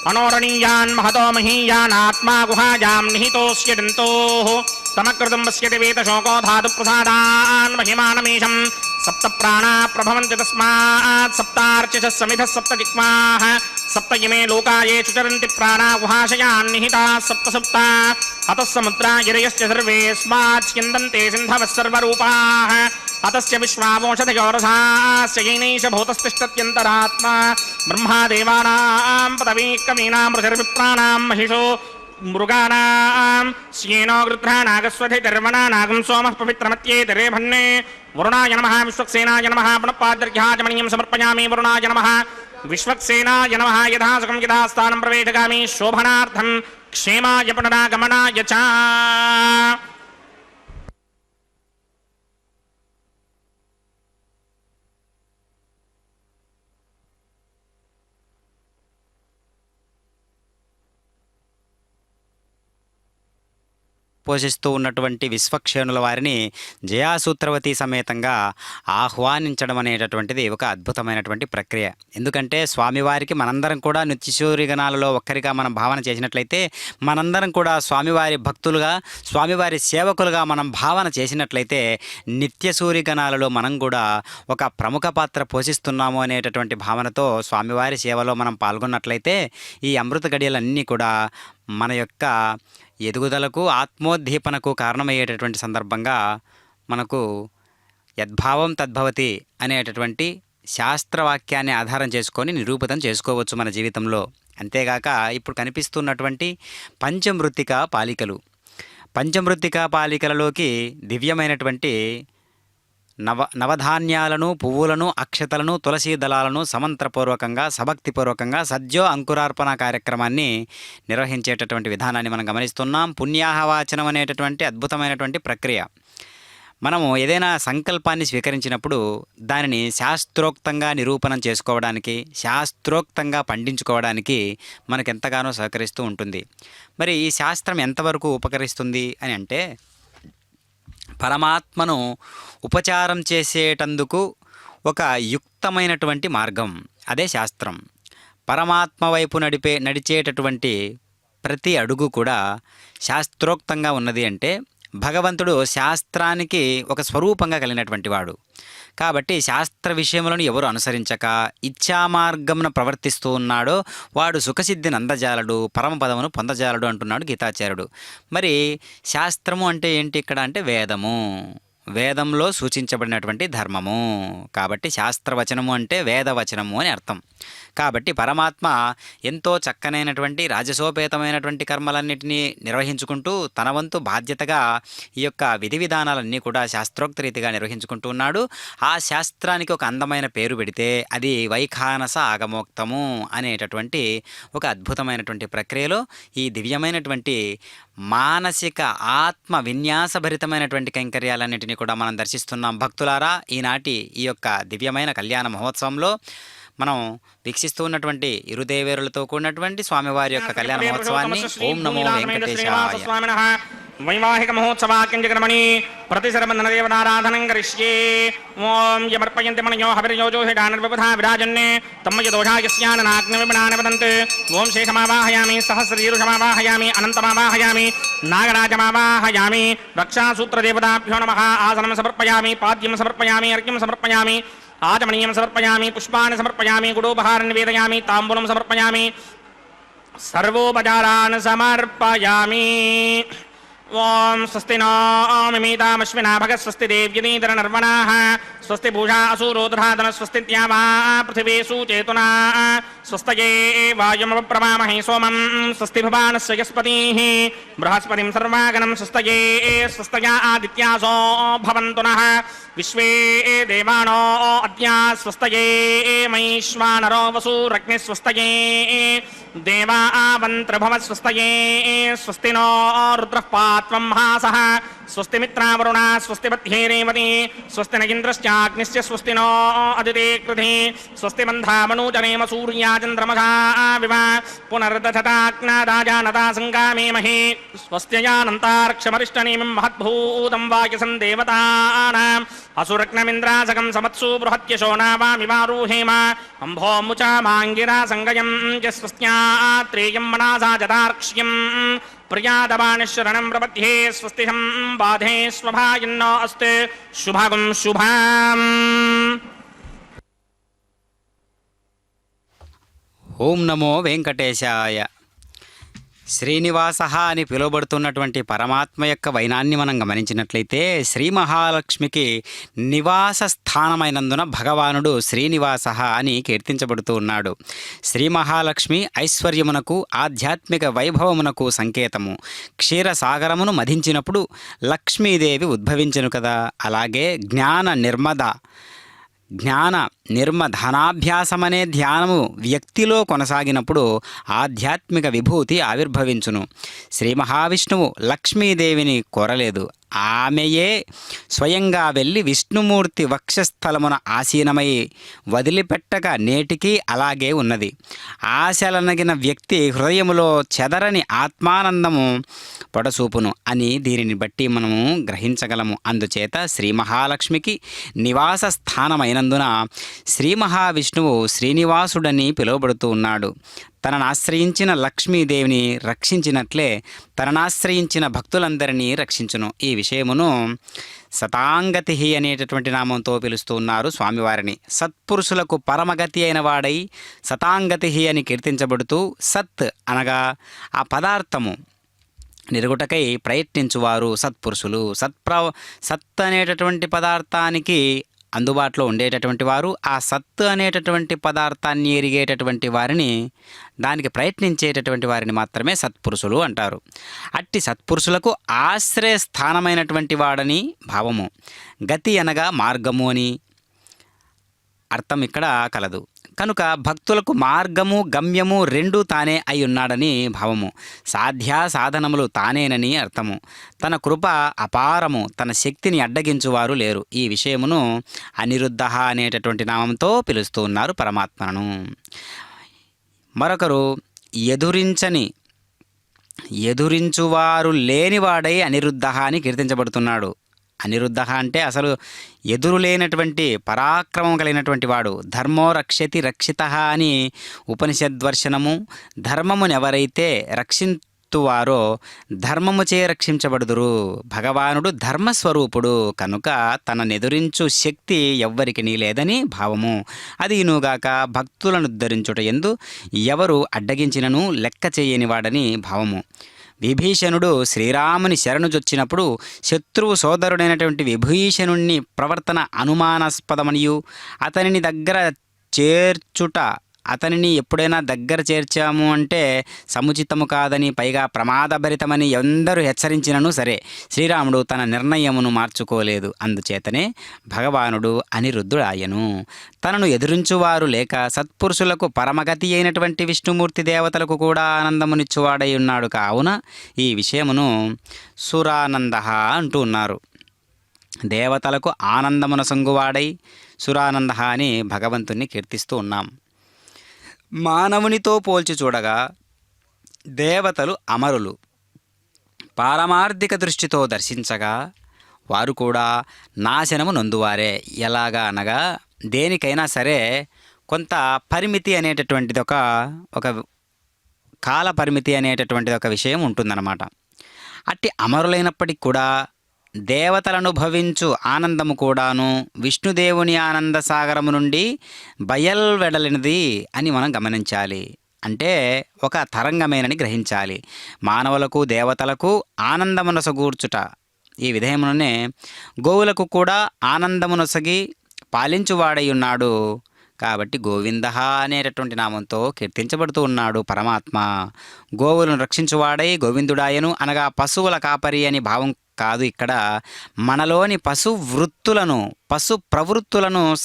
A: अनोरणीयान् महतो महीयानात्मा गुहायां निहितोऽस्य दन्तोः तमकृतं पश्यति वेतशोको धातुप्रसादान् महिमानमीशं सप्त प्राणा प्रभवन्ति तस्मात् सप्तार्चिषः समिधः सप्त जिह्वाः सप्त इमे लोका ये चरन्ति प्राणा गुहाशयान् निहिताः सप्त सप्त अतः समुद्रा गिरयश्च सर्वेऽस्मात् स्यन्दन्ते सिन्धवः सर्वरूपाः अतस्य विश्वावोषधयोरसास्य येनैष भूतस्तिष्ठत्यन्तरात्मा ब्रह्मादेवानां पदवी कवीनां ऋषिर्विप्राणां महिषो मृगानां स्येनो गृध्रानागस्वधिर्वणा नागं सोमः पवित्रमत्येतरे भन्ने वरुणाय नमः विश्वक्सेनाय नमः पुनःपाद्यर्घ्याचमनीयं समर्पयामि वरुणाय नमः विश्वक्सेनाय नमः यथासुखं यथास्थानं प्रवेशगामि शोभनार्थं क्षेमाय पुनरागमनाय च
B: పోషిస్తూ ఉన్నటువంటి విశ్వక్షేణుల వారిని జయాసూత్రవతి సమేతంగా ఆహ్వానించడం అనేటటువంటిది ఒక అద్భుతమైనటువంటి ప్రక్రియ. ఎందుకంటే స్వామివారికి మనందరం కూడా నిత్యసూరిగణాలలో ఒక్కరిగా మనం భావన చేసినట్లయితే, మనందరం కూడా స్వామివారి భక్తులుగా, స్వామివారి సేవకులుగా మనం భావన చేసినట్లయితే, నిత్యసూరిగణాలలో మనం కూడా ఒక ప్రముఖ పాత్ర పోషిస్తున్నాము అనేటటువంటి భావనతో స్వామివారి సేవలో మనం పాల్గొన్నట్లయితే ఈ అమృత గడియలన్నీ కూడా మన యొక్క ఎదుగుదలకు, ఆత్మోద్దీపనకు కారణమయ్యేటటువంటి సందర్భంగా మనకు యద్భావం తద్భవతి అనేటటువంటి శాస్త్రవాక్యాన్ని ఆధారం చేసుకొని నిరూపితం చేసుకోవచ్చు మన జీవితంలో. అంతేగాక ఇప్పుడు కనిపిస్తున్నటువంటి పంచమృత్తికా పాలికలలోకి దివ్యమైనటువంటి నవధాన్యాలను, పువ్వులను, అక్షతలను, తులసీ దళాలను సమంత్రపూర్వకంగా, సభక్తిపూర్వకంగా సద్యో అంకురార్పణ కార్యక్రమాన్ని నిర్వహించేటటువంటి విధానాన్ని మనం గమనిస్తున్నాం. పుణ్యాహవాచనం అనేటటువంటి అద్భుతమైనటువంటి ప్రక్రియ. మనము ఏదైనా సంకల్పాన్ని స్వీకరించినప్పుడు దానిని శాస్త్రోక్తంగా నిరూపణం చేసుకోవడానికి, శాస్త్రోక్తంగా పండించుకోవడానికి మనకెంతగానో సహకరిస్తూ ఉంటుంది. మరి ఈ శాస్త్రం ఎంతవరకు ఉపకరిస్తుంది అని అంటే, పరమాత్మను ఉపచారం చేసేటందుకు ఒక యుక్తమైనటువంటి మార్గం, అదే శాస్త్రం. పరమాత్మ వైపు నడిచేటటువంటి ప్రతి అడుగు కూడా శాస్త్రోక్తంగా ఉన్నది అంటే భగవంతుడు శాస్త్రానికి ఒక స్వరూపంగా కలిగినటువంటి వాడు. కాబట్టి శాస్త్ర విషయములను ఎవరు అనుసరించక ఇచ్ఛామార్గమున ప్రవర్తిస్తూ ఉన్నాడో వాడు సుఖసిద్ధిని అందజాలడు, పరమపదమును పొందజాలడు అంటున్నాడు గీతాచార్యుడు. మరి శాస్త్రము అంటే ఏంటి ఇక్కడ అంటే వేదంలో సూచించబడినటువంటి ధర్మము. కాబట్టి శాస్త్రవచనము అంటే వేదవచనము అని అర్థం. కాబట్టి పరమాత్మ ఎంతో చక్కనైనటువంటి రాజసోపేతమైనటువంటి కర్మలన్నింటినీ నిర్వహించుకుంటూ తన వంతు బాధ్యతగా ఈ యొక్క విధి విధానాలన్నీ కూడా శాస్త్రోక్త రీతిగా నిర్వహించుకుంటూ ఉన్నాడు. ఆ శాస్త్రానికి ఒక అందమైన పేరు పెడితే అది వైఖానస ఆగమోక్తము అనేటటువంటి ఒక అద్భుతమైనటువంటి ప్రక్రియలో ఈ దివ్యమైనటువంటి మానసిక ఆత్మ విన్యాసభరితమైనటువంటి కైంకర్యాలన్నింటినీ కూడా మనం దర్శిస్తున్నాం. భక్తులారా, ఈనాటి ఈ యొక్క దివ్యమైన కళ్యాణ మహోత్సవంలో మనం వీక్షిస్తూ ఉన్నటువంటి ఇరుదేవేరులతో కూడినటువంటి స్వామివారి యొక్క కళ్యాణ మహోత్సవాన్ని ఓం నమో వెంకటేశాయ
A: వైవాహిక మహోత్సవాకింజకర్మణి ప్రతిశరబంధన దేవతారాధనం కరిష్యే. ఓం యమర్పయంతి మనయో హవిర్యోజో హిడానర్విబుధా విరాజన్నే తమ్మయ దోషాయస్యాననాగ్నివిబినాని వదంత్. ఓం శేషమావాహయామి, సహస్రశీరుషమావాహయామి, అనంతమావాహయామి, నాగరాజమావాహయామి. రక్షాసూత్రదేవతాభ్యో నమః. ఆసనం సమర్పయామి, పాద్యం సమర్పయామి, అర్ఘ్యం సమర్పయామి, ఆచమనీయం సమర్పయామి, పుష్పాన్ని సమర్పయామి, గుడోపహారం నివేదయామి, తాంబూలం సమర్పయామి, సర్వోపచారాన్ సమర్పయామి. ఓం స్వస్తి నో మిమీతామశ్వినా భగత్ స్వస్తి దేవ్యనీధర నర్వణాః స్వస్తి భూషా అసూరోధరాధన స్వస్తి త్యావా పృథివీషు చేతునా స్వస్తయే వాయుమప్రవామహే సోమం స్వస్తి భవానస్య యస్పతిః బృహస్పతిం సర్వాగణం స్వస్తయే స్వస్తయా ఆదిత్యాసో భవంతు నః విశ్వే దేవానో అద్యా స్వస్తయే వైశ్వానరో వసూరగ్నిః స్వస్తయే దేవా ఆవంత్రభవత్ స్వస్తయే స్వస్తి నో రుద్రః పాత్వం మహాసః స్వస్తి మిత్రావరుణ స్వస్తి బధ్యేరేవతి స్వస్తి నగింద్రశ్చాగ్నిశ్చ స్వస్తి నో అదితే కృధి స్వస్తి బంధామనూజనేమ సూర్యాచంద్రమసా వివ పునర్దశతాజ్ఞాదాజానతా సంగామేమహే స్వస్త్యయానంతార్క్షమరిష్టనేమిం మహద్భూతం వాక్యసం దేవతానాం అసురగ్నమింద్రాసకం సమత్సు బృహత్యశో నావామివారూహేమ అంభోముచా మాంగిరా సంగయం చ స్వస్త్యాత్రేయం మనాసా జదార్క్ష్యం ప్రియాదవానిశరణం ప్రపద్యే స్వస్తిహం బాధే స్వభాయన్నో అస్తే శుభగం శుభాం.
B: ఓం నమో వెంకటేశాయ. శ్రీనివాస అని పిలువబడుతున్నటువంటి పరమాత్మ యొక్క వైనాన్ని మనం గమనించినట్లయితే శ్రీ మహాలక్ష్మికి నివాస స్థానమైనందున భగవానుడు శ్రీనివాస అని కీర్తించబడుతూ ఉన్నాడు. శ్రీ మహాలక్ష్మి ఐశ్వర్యమునకు, ఆధ్యాత్మిక వైభవమునకు సంకేతము. క్షీరసాగరమును మధించినప్పుడు లక్ష్మీదేవి ఉద్భవించెను కదా, అలాగే జ్ఞాన నిర్మధనాభ్యాసమనే ధ్యానము వ్యక్తిలో కొనసాగినప్పుడు ఆధ్యాత్మిక విభూతి ఆవిర్భవించును. శ్రీ మహావిష్ణువు లక్ష్మీదేవిని కోరలేదు. ఆమెయే స్వయంగా వెళ్ళి విష్ణుమూర్తి వక్షస్థలమున ఆసీనమై వదిలిపెట్టక నేటికి అలాగే ఉన్నది. ఆశలనగిన వ్యక్తి హృదయములో చెదరని ఆత్మానందము పొడసూపును అని దీనిని బట్టి మనము గ్రహించగలము. అందుచేత శ్రీ మహాలక్ష్మికి నివాస స్థానమైనందున శ్రీ మహావిష్ణువు శ్రీనివాసుడని పిలువబడుతూ ఉన్నాడు. తనను ఆశ్రయించిన లక్ష్మీదేవిని రక్షించినట్లే తననాశ్రయించిన భక్తులందరినీ రక్షించును. ఈ విషయమును సతాంగతి అనేటటువంటి నామంతో పిలుస్తూ ఉన్నారు స్వామివారిని. సత్పురుషులకు పరమగతి అయిన వాడై సతాంగతి అని కీర్తించబడుతూ, సత్ అనగా ఆ పదార్థము నిరుగుటకై ప్రయత్నించువారు సత్పురుషులు. సత్ అనేటటువంటి పదార్థానికి అందుబాటులో ఉండేటటువంటి వారు, ఆ సత్తు అనేటటువంటి పదార్థాన్ని ఎరిగేటటువంటి వారిని, దానికి ప్రయత్నించేటటువంటి వారిని మాత్రమే సత్పురుషులు అంటారు. అట్టి సత్పురుషులకు ఆశ్రయ స్థానమైనటువంటి వాడని భావము. గతి అనగా మార్గము అని అర్థం ఇక్కడ కలదు. కనుక భక్తులకు మార్గము గమ్యము రెండూ తానే అయి ఉన్నాడని భావము. సాధ్య సాధనములు తానేనని అర్థము. తన కృప అపారము, తన శక్తిని అడ్డగించువారు లేరు. ఈ విషయమును అనిరుద్ధ అనేటటువంటి నామంతో పిలుస్తూ ఉన్నారు పరమాత్మను. మరొకరు ఎదురించువారు లేనివాడై అనిరుద్ధ అని కీర్తించబడుతున్నాడు. అనిరుద్ధ అంటే అసలు ఎదురు లేనటువంటి పరాక్రమం కలిగినటువంటి వాడు. ధర్మో రక్షతి రక్షిత అని ఉపనిషద్వర్షనము. ధర్మమునెవరైతే రక్షింతువారో ధర్మముచే రక్షించబడుదురు. భగవానుడు ధర్మస్వరూపుడు కనుక తననెదురించు శక్తి ఎవ్వరికి లేదని భావము. అది ఇనుగాక భక్తులను ఉద్ధరించుట యందు ఎవరు అడ్డగించినను లెక్క చేయని వాడని భావము. విభీషణుడు శ్రీరాముని శరణుజొచ్చినప్పుడు శత్రువు సోదరుడైనటువంటి విభీషణుణ్ణి ప్రవర్తన అనుమానాస్పదమనియు అతనిని దగ్గర చేర్చుట, అతనిని ఎప్పుడైనా దగ్గర చేర్చాము అంటే సముచితము కాదని, పైగా ప్రమాదభరితమని ఎందరూ హెచ్చరించినను సరే శ్రీరాముడు తన నిర్ణయమును మార్చుకోలేదు. అందుచేతనే భగవానుడు అనిరుద్ధుడాయను. తనను ఎదురించువారు లేక సత్పురుషులకు పరమగతి అయినటువంటి విష్ణుమూర్తి దేవతలకు కూడా ఆనందమునిచ్చువాడై ఉన్నాడు. కావున ఈ విషయమును సురానంద అంటూ ఉన్నారు. దేవతలకు ఆనందమున సంగువాడై సురానంద అని భగవంతుణ్ణి కీర్తిస్తూ ఉన్నాం. మానవునితో పోల్చి చూడగా దేవతలు అమరులు. పారమార్థిక దృష్టితో దర్శించగా వారు కూడా నాశనము నొందువారే. ఎలాగా అనగా దేనికైనా సరే కొంత పరిమితి అనేటటువంటిది ఒక కాల పరిమితి అనేటటువంటిది ఒక విషయం ఉంటుందన్నమాట. అట్టి అమరులైనప్పటికీ కూడా దేవతలను భవించు ఆనందము కూడాను విష్ణుదేవుని ఆనంద సాగరము నుండి బయల్వెడలినది అని మనం గమనించాలి. అంటే ఒక తరంగమేనని గ్రహించాలి. మానవులకు దేవతలకు ఆనందమునొసగూర్చుట ఈ విధేయముననే గోవులకు కూడా ఆనందమునొసగి పాలించువాడై ఉన్నాడు. కాబట్టి గోవింద అనేటటువంటి నామంతో కీర్తించబడుతూ ఉన్నాడు పరమాత్మ. గోవులను రక్షించువాడై గోవిందుడాయను అనగా పశువుల కాపరి అని భావం కాదు. ఇక్కడ మనలోని పశు వృత్తులను, పశు ప్రవృత్తులను,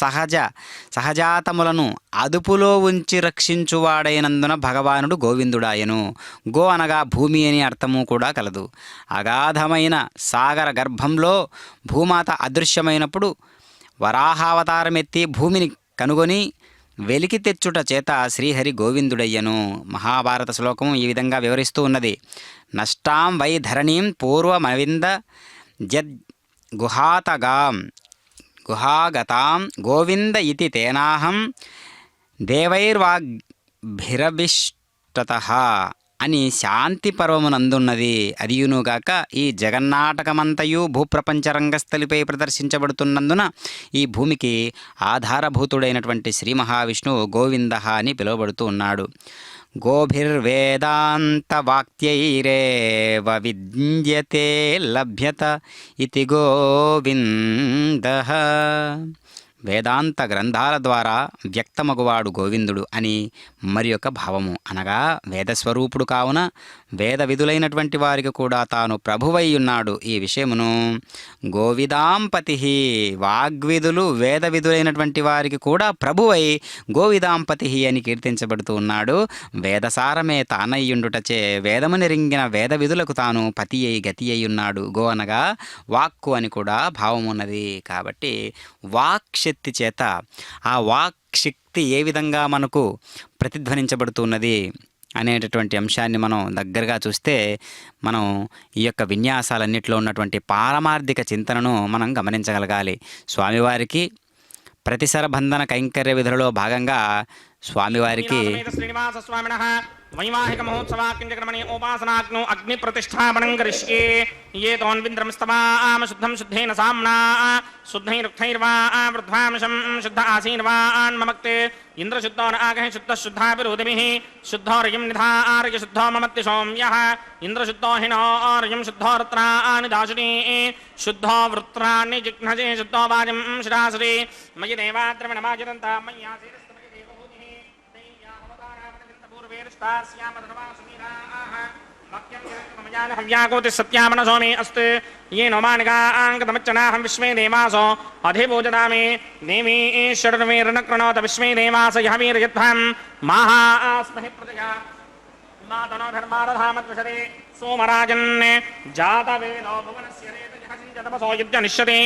B: సహజాతములను అదుపులో ఉంచి రక్షించువాడైనందున భగవానుడు గోవిందుడాయను. గో అనగా భూమి అని అర్థము కూడా కలదు. అగాధమైన సాగర గర్భంలో భూమాత అదృశ్యమైనప్పుడు వరాహావతారమెత్తి భూమిని కనుగొని వెలికి తెచ్చుట చేత శ్రీహరి గోవిందుడయ్యను. మహాభారత శ్లోకము ఈ విధంగా వివరిస్తూ ఉన్నది. నష్టాం వై ధరణీం పూర్వమవింద జద్ గుహాగతాం గోవింద ఇతి తేనాహం దేవైర్వాగ్భిరభిష్టతః అని శాంతి పర్వమునందున్నది. అదియునుగాక ఈ జగన్నాటకమంతయు భూప్రపంచ రంగస్థలిపై ప్రదర్శించబడుతున్నందున ఈ భూమికి ఆధారభూతుడైనటువంటి శ్రీ మహావిష్ణువు గోవింద అని పిలువబడుతూ ఉన్నాడు. గోభిర్వేదాంత వాక్యైరేవ విద్యతే లభ్యత ఇతి గోవింద. వేదాంత గ్రంథాల ద్వారా వ్యక్తమగువాడు గోవిందుడు అని మరి యొక్క భావము. అనగా వేదస్వరూపుడు కావున వేద విధులైనటువంటి వారికి కూడా తాను ప్రభువై ఉన్నాడు. ఈ విషయమును గోవిదాంపతి, వాగ్విధులు వేద విధులైనటువంటి వారికి కూడా ప్రభువై గోవిదాంపతి అని కీర్తించబడుతూ ఉన్నాడు. వేదసారమే తానయ్యుండుటచే వేదము నెరింగిన వేద విధులకు తాను పతి అయి గతి అయి ఉన్నాడు. గో అనగా వాక్కు అని కూడా భావమున్నది. కాబట్టి వాక్శక్తి చేత ఆ వాక్శక్తి ఏ విధంగా మనకు ప్రతిధ్వనించబడుతున్నది అనేటటువంటి అంశాన్ని మనం దగ్గరగా చూస్తే మనం ఈ యొక్క విన్యాసాలన్నింటిలో ఉన్నటువంటి పారమార్థిక చింతనను మనం గమనించగలగాలి. స్వామివారికి ప్రతిసర బంధన కైంకర్య విధులలో భాగంగా స్వామివారికి
A: శ్రీనివాస స్వామిన వైవాహిక మహోత్సవాక్యంజకర్మణి ఉపాసనాగ్నో అగ్ని ప్రతిష్టాపనం కరిష్యే ఏ తోన్వింద్రం స్తవామ శుద్ధం శుద్ధేన సామ్నా శుద్ధైరుక్తైర్వా వృద్ధ్వాంశం శుద్ధ ఆసీన్వాన్మక్తే ఇంద్రశుద్ధో నాగః శుద్ధ శుద్ధాభిరోధిభిః శుద్ధోర్యం నిధార్య శుద్ధో మమత్తి సౌమ్యః ఇంద్రశుద్ధో హినోర్యం శుద్ధో వృత్రాన్ని దాశుని శుద్ధో వృత్రాన్ని జిఘ్నజే శుద్ధో వాజం శిరాసురి మయి దేవాద్రవణమాజరంత మయ్యాసి వ్యాకోతి సత్యామన సోమి అస్తు ये नोमानिकाङ्कतमच्चनाहं विश्वे देवासो अधिपूजदामि देवी ईश्वरवीर्नक्रणोत विश्वे देवास यः वीर्यध्वं महास्महि प्रजया मातनो धर्मारधामद्विषदे सोमराजन् जातवेदो भुवनस्य रेतजहसिञ्चतपसो युज्यनिष्यते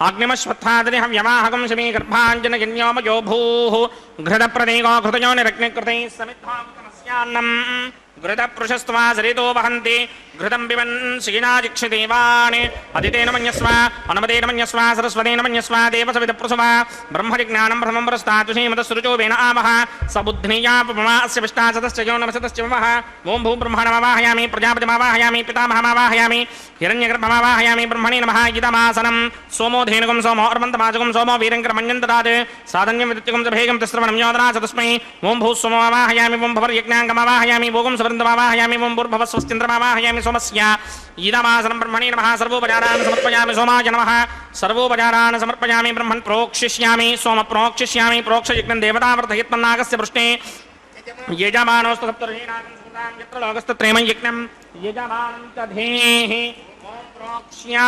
A: अग्निमश्वत्थादिह व्यवाहकं शमी गर्भाञ्जनगिन्योमयो भूः घृतप्रदेको घृतयो निरग्निकृतैः समिद्धामुतमस्यान्नम् घृतपृषस्त्वा सरितो वहन्ति घृतं पिबन् शीनाजिक्षदेवान् अदितेन मन्यस्व अनुमतेन मन्यस्व सरस्वतेन मन्यस्व देवसविदप्रसव ब्रह्मजिज्ञानं प्रथमं पुरस्ताद्विषीमतसृजोवेन आवः सबुद्ध्नीयापमा अस्य विष्टाशतश्च यो नमशतश्च वः ॐ भूब्रह्मणमवाहयामि प्रजापतिमवाहयामि पितामहमवाहयामि हिरण्यगर्भमवाहयामि ब्रह्मणे नमः गीतमासनं सोमो धेनुकं सोमो अर्वन्तमाजकं सोमो वीरङ्करमञ्जन्तदात् साधन्यं विद्युत्कं च भेगं तिस्रवणं योदना च तस्मै ॐ भूस्वमवाहयामि ॐ भवर्यज्ञाङ्गमवाहयामि भोगं सवृन्दमवाहयामि ॐ भूर्भवस्वस्तिन्द्रमवाहयामि सोमस्य ईदमासनं ब्रह्मणे नमः सर्वोपचारान् समर्पयामि सोमाय नमः सर्वोपचारान् समर्पयामि ब्रह्मन् प्रोक्षिष्यामि सोम प्रोक्षिष्यामि प्रोक्षयज्ञं देवतावर्धयत्मन्नागस्य पृष्ठे यजमानोऽस्तु सप्तर्षीणागं सुतां यत्र लोकस्तत्रैमं यज्ञं यजमानं च धेः प्रोक्ष्या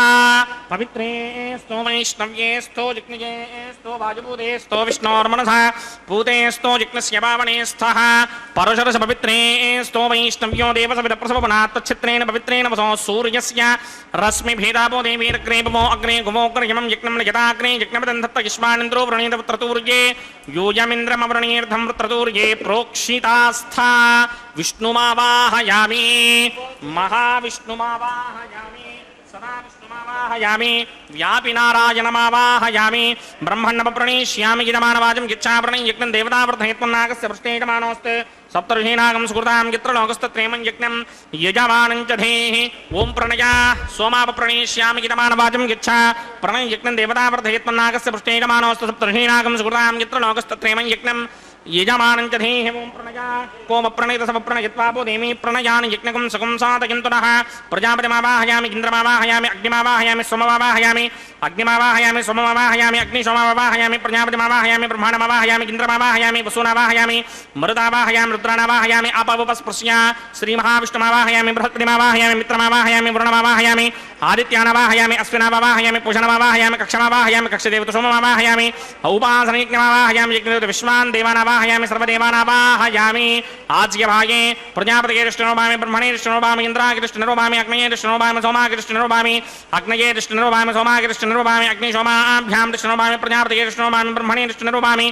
A: पवित्रे स्तो वैष्णव्ये स्तो जिग्निजे स्तो वाजुभूते स्तो विष्णोर्मनसा भूते स्तो जिग्नस्य पावने स्थः परुषरस पवित्रे स्तो वैष्णव्यो देवसविदप्रसवनात् तच्छित्रेण पवित्रेण वसो सूर्यस्य रश्मिभेदापो देवीरग्रेपमो अग्ने गुमोग्रयमं यज्ञं यदाग्ने यज्ञपदन्धत्त युष्मानिन्द्रो वृणीत वृत्रतूर्ये यूयमिन्द्रमवृणीर्धं वृत्रतूर्ये प्रोक्षितास्था विष्णुमावाहयामि महाविष्णुमावाहयामि सदा विष्णुमावाहयामि व्यापिनारायणमावाहयामि ब्रह्मण्णप्रणीष्यामि यजमानवाचं यच्छाप्रणीं यज्ञं देवतावर्धयत्मन्नागस्य पृष्ठे यजमानोऽस्ति सप्तर्षीणागं सुकृतां यत्र लोकस्तत्रैमं यज्ञं यजमानं च धेः ॐ प्रणया सोमापप्रणीष्यामि यजमानवाचं यच्छा प्रणय यज्ञं देवतावर्धयत्मन्नागस्य पृष्ठे यजमानोऽस्ति सप्तर्षीणागं सुकृतां यत्र लोकस्तत्रैमं यज्ञं यजमानं च धेः ॐ प्रणया कोमप्रणयतसमप्रणयत्वापो देवी प्रणयानि यज्ञकं सुखं साधयन्तुनः प्रजापतिमावाहयामि इन्द्रमावाहयामि अग्निमावाहयामि सोममावाहयामि अग्निमावाहयामि सोममावाहयामि अग्निशोममावाहयामि प्रजापतिमावाहयामि ब्रह्माणमावाहयामि इन्द्रमावाहयामि वसुनावाहयामि मरुदावाहयामि रुद्राणावाहयामि आपावपस्पृश्य श्रीमहाविष्णुमावाहयामि बृहस्पतिमावाहयामि मित्रमावाहयामि वरुणमावाहयामि आदित्यानावाहयामि अश्विनावाहयामि पूषणमावाहयामि कक्षमावाहयामि कक्षदेवतसोममावाहयामि औपासनयज्ञमावाहयामि यज्ञदेवत विश्वान् देवानावाहयामि सर्वदेवानावाहयामि आज्यभागे प्रजापतिर्ष्णुरोभामि ब्रह्मणेर्ष्णुरोभामि इन्द्रागिर्ष्णुरोभामि अग्नेयर्ष्णुरोभामि सोमागिर्ष्णुरोभामि अग्नयेर्ष्णुरोभामि सोमागिर्ष्णुरोभामि अग्निशोमाभ्यां दृष्णुरोभामि प्रजापतिर्ष्णुरोभामि ब्रह्मणेर्ष्णुरोभामि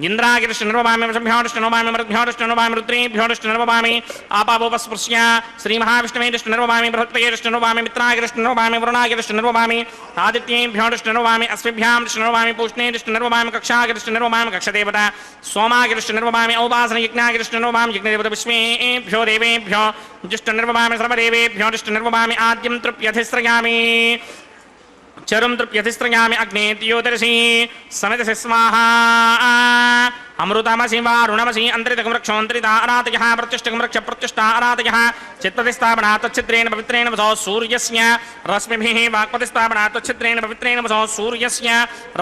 A: इन्द्रागिर्ष्णुरोभामि वशभ्योर्ष्णुरोभामि मरुद्भ्योर्ष्णुरोभामि रुद्रेभ्योर्ष्णुरोभामि आपावोपस्पृश्य श्रीमहाविष्णुवेर्ष्णुरोभामि बृहस्पतिर्ष्णुरोभामि मित्रागिर्ष्णुरोभामि वरुणागिर्ष्णुरोभामि आदित्येभ्योर्ष्णुरोभामि अस्मिभ्यां दृष्णुरोभामि पूष्णेर्ष्णुरोभामि कक्षागिर्ष्णुरोभामि कक्षदेवता सोमागिर्ष्णुरोभामि औपासनयज्ञागिर्ष्णुरोभामि यज्ञदेवता विश्वेभ्यो देवेभ्यो जिष्णुरोभामि सर्वदेवेभ्यो जिष्णुरोभामि आद्यं तृप्यधिस्रयामि చరుం తృప్యతిస్త్రయామి అగ్నేత్యోదర్శి సమితసి స్వాహా అమృతమసి వారుణమసి అంతరితకమృక్షోంతరిత అనాతయ ప్రత్యుష్టకమృక్ష ప్రత్యుష్ట అనాతయ చిత్పతిస్థాపనా తచ్చిత్రేణ పవిత్రేణ వసో సూర్యస్య రశ్మిభిః వాక్పతిస్థాపనా తచ్చిత్రేణ పవిత్రేణ వసో సూర్యస్య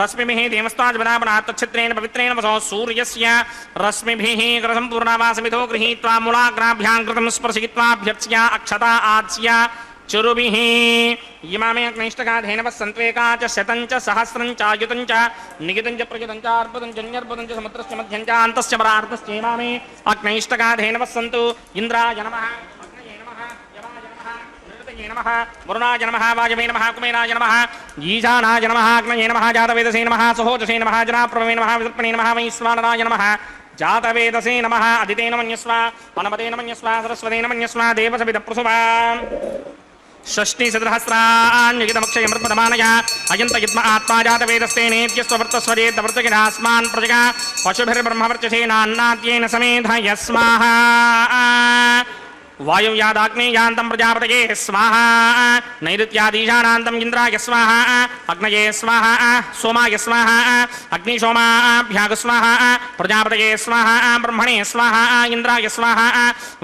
A: రశ్మిభిః దేవస్తాజ్బలాపనా తచ్చిత్రేణ పవిత్రేణ వసో సూర్యస్య రశ్మిభిః కరసంపూర్ణావాసమితో గృహీత్వా మూలాగ్రాభ్యాం కృతం స్పర్శయిత్వాభ్యర్చ్య అక్షతా ఆచ్య చురుభిః ఇమామే అగ్నైష్టకాధేన వస్సంత్వేకా చ శతం చ సహస్రం చ ఆయుతం చ నిగితం చ ప్రయుతం చ అర్బుదం చ న్యర్బుదం చ సముద్రస్య మధ్యం చ అంతస్య పరార్ధస్య ఇమామే అగ్నైష్టకాధేన వస్సంతు ఇంద్రాయ నమః అగ్నయే నమః యమాయ నమః నిరుతయే నమః వరుణాయ నమః వాయవే నమః కుమేరాయ నమః ఈశానాయ నమః అగ్నయే నమః జాతవేదసే నమః సహోజసే నమః జనాప్రభవే నమః విదర్పణే నమః వైశ్వానరాయ నమః జాతవేదసే నమః అదితేన మన్యస్వ వనపతేన మన్యస్వ సరస్వతేన మన్యస్వ దేవసవిద ప్రసుభా షష్ఠీసహస్రాన్యుగితమక్షయమృతమానయ అయంత యుద్మ ఆత్మా జాతవేదస్తేనేత్యస్వవర్తస్వరేతవర్తకిరాస్మాన్ ప్రజగా పశుభిర్బ్రహ్మవర్చసేనాన్నాద్యేన సమేధయ స్వాహా వాయువ్యాదాగ్నేయాంతం ప్రజాపతయే స్వాహా నైరుత్యాదీశానాంతం ఇంద్రాయ స్వాహా అగ్నయే స్వాహా సోమాయ స్వాహా అగ్నిశోమాభ్యాగ స్వాహా ప్రజాపతయే స్వాహా బ్రహ్మణే స్వాహా ఇంద్రాయ స్వాహా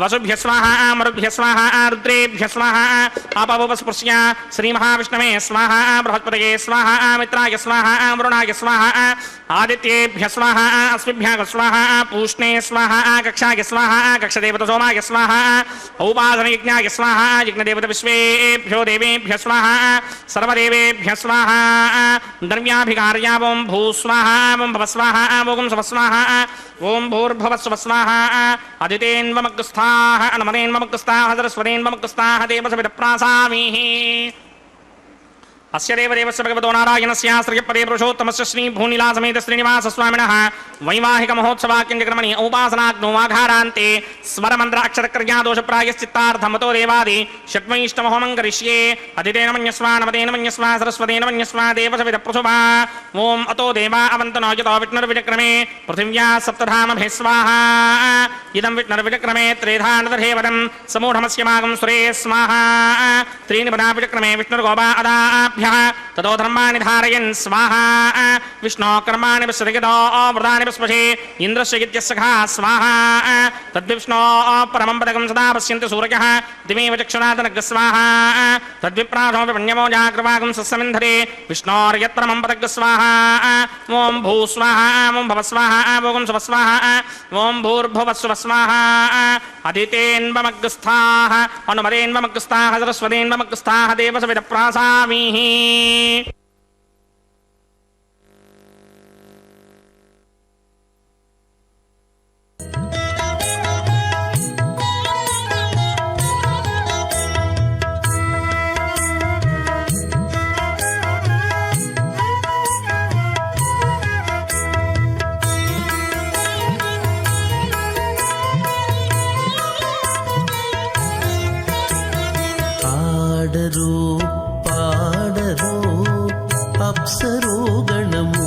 A: వసుభ్య స్వాహా మరుభ్య స్వాహా రుద్రేభ్య స్వాహా ఆపవస్పృశ్య శ్రీమహావిష్ణవే స్వాహా బృహస్పతయే స్వాహా మిత్రాయ స్వాహా వరుణాయ స్వాహా ఆదిత్యేభ్య స్వాహా అస్మిభ్యాగ స్వాహా పూష్ణే స్వాహా కక్షాయ స్వాహా కక్షదేవత సోమాయ స్వాహా ఔపాసనయజ్ఞాయ స్వాహా యజ్ఞదేవత విశ్వేభ్యో దేవేభ్య స్వాహా సర్వదేవేభ్య స్వాహా ద్రవ్యాభికార్య ఓం భూ స్వాహా ఓం భవ స్వాహా ఓం శవ స్వాహా ఓం భూర్భువ స్వ స్వాహా అదితేన్వమగ్స్థాః అనమదేన్వమగ్స్థాః సరస్వతేన్వమగ్స్థాః దేవసవిద ప్రాసామీః అస్య దేవదేవస్య భగవతో నారాయణస్య శ్రీపదే పురుషోత్తమస్య శ్రీ భూనిలాసమేత శ్రీనివాస స్వామినః వైవాహిక మహోత్సవాక్యంజక్రమణి ఔపాసనాగ్నో వాఘారాంతే స్వరమంత్ర అక్షరక్రియా దోష ప్రాయశ్చిత్తార్థమతో దేవాది షట్వైష్టమహోమం కరిష్యే అదితేన మన్యస్వ నమదేన మన్యస్వ సరస్వతేన మన్యస్వ దేవసవిద ప్రసుభా ఓం అతో దేవా అవంతనో యతో విష్ణుర్విచక్రమే పృథివ్యా సప్తధామభిः స్వాహా ఇదం విష్ణుర్విచక్రమే త్రేధానదర్హేవదం సమూఢమస్య మాగం సురే స్వాహా త్రీణి పదా విచక్రమే విష్ణుర్గోపా అదాభ్య ततो धर्माणि धारयन् स्वाहा विष्णो कर्माणि पश्यतो व्रतानि पश्पशे इन्द्रस्य यज्ञस्सखा स्वाहा तद्विष्णो परमं पदकं सदा पश्यन्ति सूर्यः दिमेव चक्षुरातनग् स्वाहा तद्विप्रासोऽपि पुण्यमो जाग्रवागं सस्समिन्धरे विष्णोर्यत्परमं पदग् स्वाहा ॐ भू स्वाहा ॐ भव स्वाहा ॐ स्व स्वाहा ॐ भूर्भुवस्व स्वाहा अदितेन्वमग्स्थाः अनुमदेन्वमग्स्थाः सरस्वतेन्वमग्स्थाः देवसविद प्रासामीः
C: పాడరో అప్సరో గణము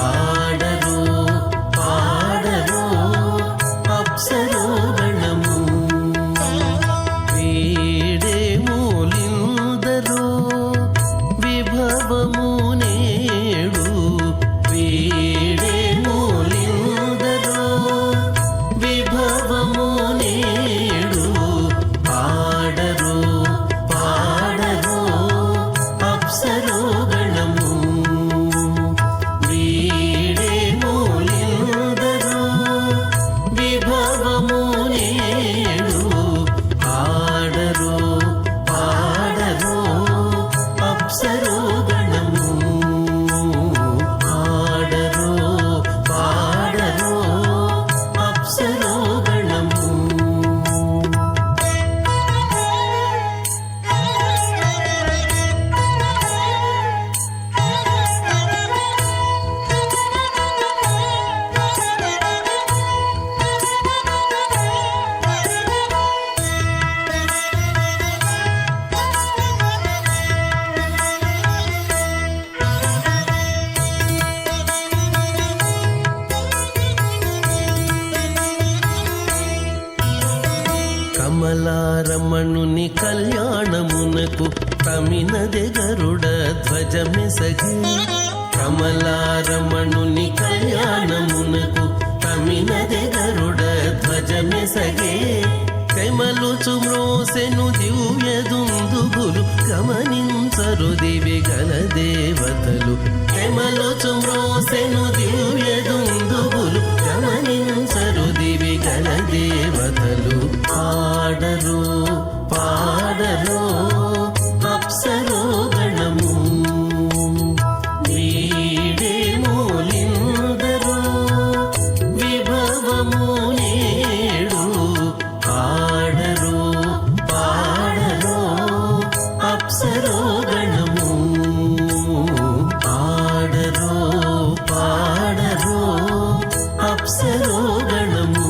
C: ఆడరో పాడరో అప్సరో గణము వీడే మూలిందరో విభవము నేడు వీడే మూలిందరో విభవము నేడు ఆడరో పాడరో అప్సరో గణము వీడే మూలిందరో విభవము నేడు ఆడరో పాడరో అప్సరో గణము ఆడరో పాడరో అప్సరో గణము కమలారమణుని కళ్యాణమునకు తమినదె గరుడ ధ్వజమెసగే కమలారమణుని కళ్యాణమునకు కమినది గరుడ ధ్వజమెసగే కైమలుచు మ్రోసెను దివ్య దుందుగులు గమనించరు దివి గల దేవతలు కైమలుచు మ్రోసెను దివ్య దుందుగులు గమనించరు దివి గల దేవతలు పాడరు పాడరు అప్సరో గణము వీడే మూలిందరు విభవము నేడు పాడరు పాడరు అప్సరో గణము పాడరు పాడరు అప్సరో గణము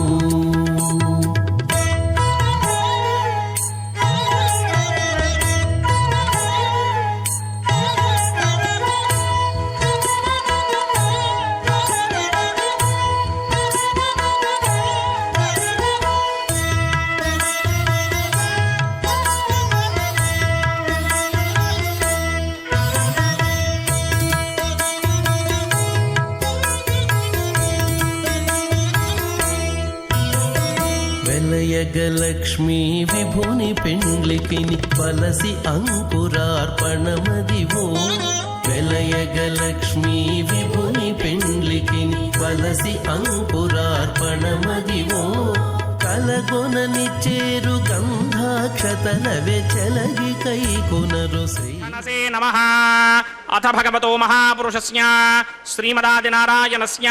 C: వెలయగలక్ష్మీ విభుని పెండ్లికిని వలసి అంకురార్పణమదివో వెలయగలక్ష్మీ విభుని పెండ్లికిని వలసి అంకురార్పణమదివో కలగొనని చేరు గంధాక్షతలవే చెలగి కైకొనరు శ్రీ
A: మనసే నమః అథ భగవతో మహాపురుషస్య శ్రీమదాదినారాయణస్య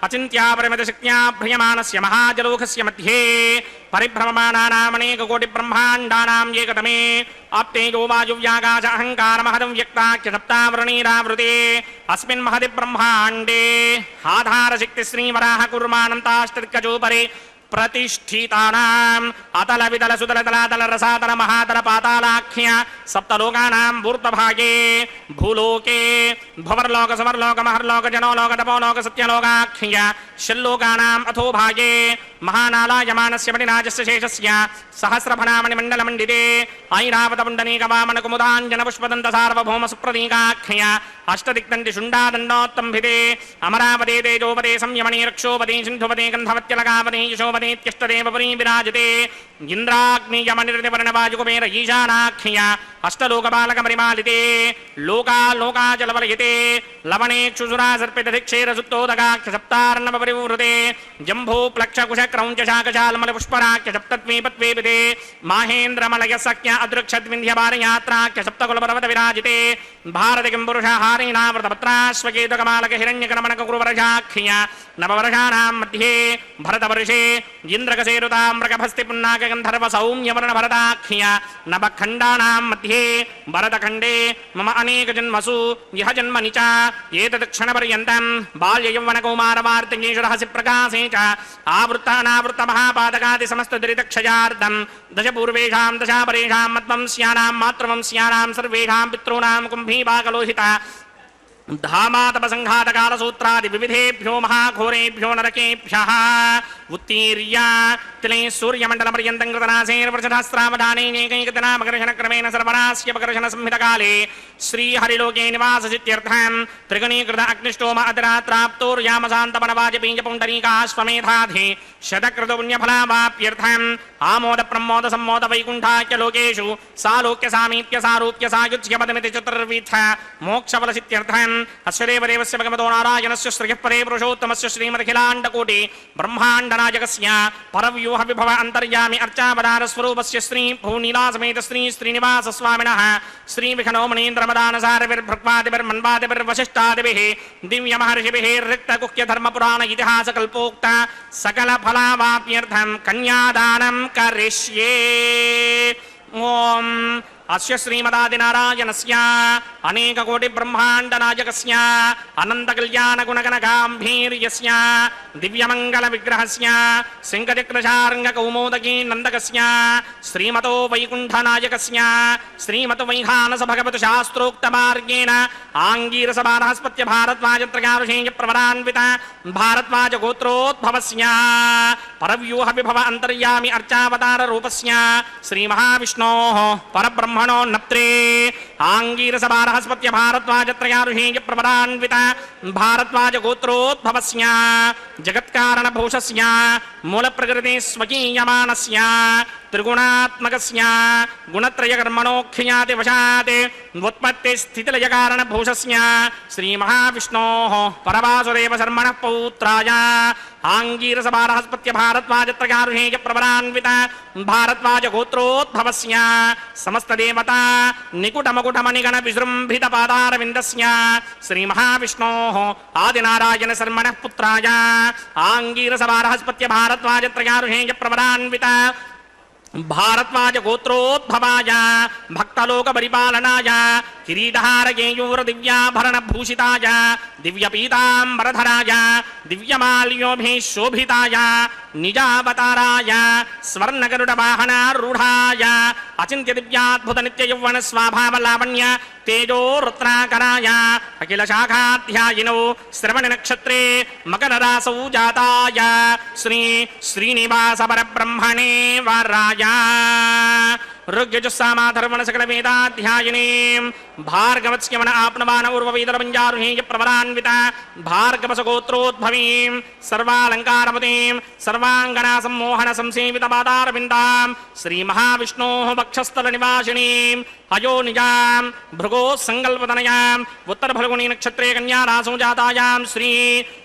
A: అచింత్యాపరిమితశక్త్యా భ్రియమానస్య మహాజలోకస్య మధ్యే పరిభ్రమమాణానామనేకకోటిబ్రహ్మాండానాం ఏకతమే ఆప్తేజో వాయువ్యాకాశ అహంకారమహదం వ్యక్తాఖ్యసప్తావృణీరావృతే అస్మిన్ మహది బ్రహ్మాండే ఆధారశక్తి శ్రీవరాహ కుర్మానంతాష్టదిక్కజోపరే प्रतिष्ठितानां अतल वितल सुतल तलातल रसातल महातल पातालाख्य सप्तलोकानां भूर्तभागे भूलोके भवर्लोक समर्लोक महर्लोक जनोलोक तपोलोक सत्यलोकाख्य षल्लोकानाम् अथो भागे महानालायमानस्य मणिनाजस्य शेषस्य सहस्रफणामणिमण्डलमण्डिते ऐरावतपुण्डनीकवामनकुमुदाञ्जनपुष्पदन्त सार्वभौम सुप्रतीकाख्य अष्टदिक्तन्ति शुण्डादण्डोत्तम्भिते अमरावते तेजोपते संयमने रक्षोपते सिन्धुपते गन्धवत्यलकापते यशोपतेत्यष्टदेवपरी विराजते इन्द्राग्नियमनिर्निवर्णवायुकुबेर ईशानाख्य अष्टलोकपालकपरिमालिते लोकालोकाचलवर्यते लवणेक्षुसुरा सर्पितधिक्षेरसुप्तोदकाख्य सप्तार्णवपरिवृते जम्भो प्लक्षकुशक्रौञ्चशाकशाल्मलपुष्पराख्य सप्तत्वेपत्वेपिते माहेन्द्रमलयसख्य अदृक्षद्विन्ध्यभारयात्राख्य सप्तकुलपर्वत विराजिते भारतिकिं पुरुषहारीणावृतपत्राश्वकेतकमालक हिरण्यकर्मणककुरुवरजाख्य नववर्षाणां मध्ये भरतवर्षे इन्द्रकसेरुताम्रकभस्ति पुन्नाकगन्धर्व सौम्यवर्णभरताख्य नवखण्डानां मध्ये भरतखण्डे मम अनेकजन्मसु यह जन्मनि च एतत्क्षणपर्यन्तं बाल्ययौवनकौमारवार्तिकेषु प्रकाशे च आवृत्तानावृत्तमहापादकादि समस्तदुरितक्षयार्धं दशपूर्वेषां दशापरेषां मद्वंस्यानां मातृवंस्यानां सर्वेषां पितॄणां कुम्भीभागलोहिता धामातपसंघातकालसूत्रादि विविधेभ्यो महाघोरेभ्यो नरकेभ्यः उत्तीर्य तिले सूर्यमण्डलपर्यन्तं कृतनासेर्वर्षसहस्रावधानेनैकैकदिनामकर्षणक्रमेण सर्वनास्यपकर्षणसंहितकाले श्रीहरिलोके निवाससित्यर्थं त्रिगुणीकृत अग्निष्टोम अतिरात्राप्तोर्यामशान्तपनवाजपेयपुण्डरीकाश्वमेधाधि शतकृतपुण्यफलावाप्यर्थम् आमोदप्रमोदसम्मोदवैकुण्ठाख्य लोकेषु सालोक्य सामीप्य सारूप्य सायुज्यपदमिति चतुर्विध मोक्षफलसित्यर्थम् अस्य देवदेवस्य भगवतो नारायणस्य श्रियः परे पुरुषोत्तमस्य श्रीमदखिलाण्डकोटि ब्रह्माण्डनायकस्य परव्यूह विभव अन्तर्यामि अर्चावतारस्वरूपस्य श्री भूनीलासमेत श्री श्रीनिवासस्वामिनः श्रीविघ्नौमणीन्द्रमदानसारविर्भृक्वादिभिर्मन्वादिभिर्वसिष्ठादिभिः दिव्यमहर्षिभिः रिक्तगुह्यधर्मपुराण इतिहासकल्पोक्त सकलफलावाप्यर्थं कन्यादानं करिष्ये ओम अस्य श्रीमदादिनारायणस्य अनेककोटिब्रह्माण्डनायकस्य अनन्तकल्याणगुणगणगाम्भीर्यस्य दिव्यमङ्गलविग्रहस्य सिंहचक्रशार्ङ्गकौमोदकी नन्दकस्य श्रीमतो वैकुण्ठनायकस्य श्रीमतो वैखानसभगवतशास्त्रोक्तमार्गेण आङ्गीरसबारहस्पत्य भारद्वाजत्रयाविषेयप्रवरान्वित भारद्वाजगोत्रोद्भवस्य परव्यूहविभव अन्तर्यामि अर्चावताररूपस्य श्रीमहाविष्णोः परब्रह्म బ్రహ్మణో నప్త్రే ఆంగీరసభారహస్పత్య భారద్వాజత్రయారుహేయ ప్రపదాన్విత భారద్వాజ గోత్రోద్భవస్య జగత్కారణభూషస్య మూలప్రకృతి స్వకీయమానస్య త్రిగుణాత్మకస్య గుణత్రయకర్మణోఖ్యాతి వశాత్ ఉత్పత్తి స్థితిలయకారణభూషస్య శ్రీమహావిష్ణోః పరవాసుదేవ శర్మణః పౌత్రాయ ఆంగీరసభారహస్పత్య భారద్వాజత్రయారుహేయ ప్రబలాన్విత భారద్వాజ గోత్రోద్భవస్య సమస్తదేవతా నికుటమకుటమణిగణ విజృంభిత పాదారవిందస్య శ్రీమహావిష్ణోః ఆదినారాయణ శర్మణః పుత్రాయ ఆంగీరసభారహస్పత్య భారద్వాజత్రయారుహేయ ప్రబలాన్విత భారద్వాజ గోత్రోద్భవాయ భక్తలోక పరిపాలనాయ కిరీటహారకేయూర దివ్యాభరణ భూషితాయ దివ్యపీతాంబరధరాయ దివ్యమాల్యోభిశోభితాయ నిజావతారాయ స్వర్ణగరుడ వాహనారూఢాయ అచింత్య దివ్యాద్భుత నిత్య యౌవన స్వభావ లావణ్య తేజో రత్నాకరాయ అఖిల శాఖాధ్యాయినో శ్రవణ నక్షత్రే మకర రాసౌ జాతాయ శ్రీ శ్రీనివాస పరబ్రహ్మణే వరాయ ఋగ్యజుస్సామాధర్వణ సకల వేదాధ్యాయినీం భార్గవత్స్యమన ఆప్నవాన ఉర్వవేదరపంజారుహేయ ప్రవరాన్విత భార్గవసగోత్రోద్భవీం సర్వాలంకారవతీం సర్వాంగనా సమ్మోహన సంసేవిత పాదారవిందాం శ్రీమహావిష్ణోః వక్షస్థల నివాసినీం అయోనిజాం భృగో సంకల్పతనయాం ఉత్తరఫల్గుణీ నక్షత్రే కన్యా రాసో జాతాయాం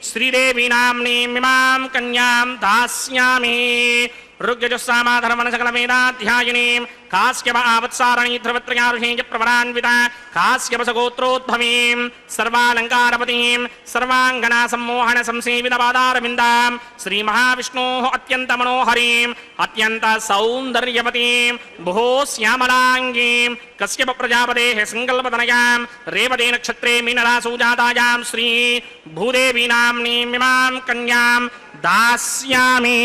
A: శ్రీదేవీ నామ్నీం ఇమాం కన్యాం దాస్యామి ఋగ్యజుస్సామాధర్వణ సకల వేదాధ్యాయినీం కాశ్యప ఆవత్సారణీ ధ్రువత్రయారుహేయ ప్రవరాన్విత కాశ్యపసగోత్రోద్భవీం సర్వాలంకారపతీం సర్వాంగనా సమ్మోహన సంసేవిత పాదారవిందాం శ్రీమహావిష్ణోః అత్యంత మనోహరీం అత్యంత సౌందర్యవతీం భో శ్యామలాంగీం కశ్యప ప్రజాపతేః సంకల్పతనయాం రేవతే నక్షత్రే మీనరాసౌ జాతాయాం శ్రీ భూదేవీ నామ్నీం ఇమాం కన్యాం దాస్యామి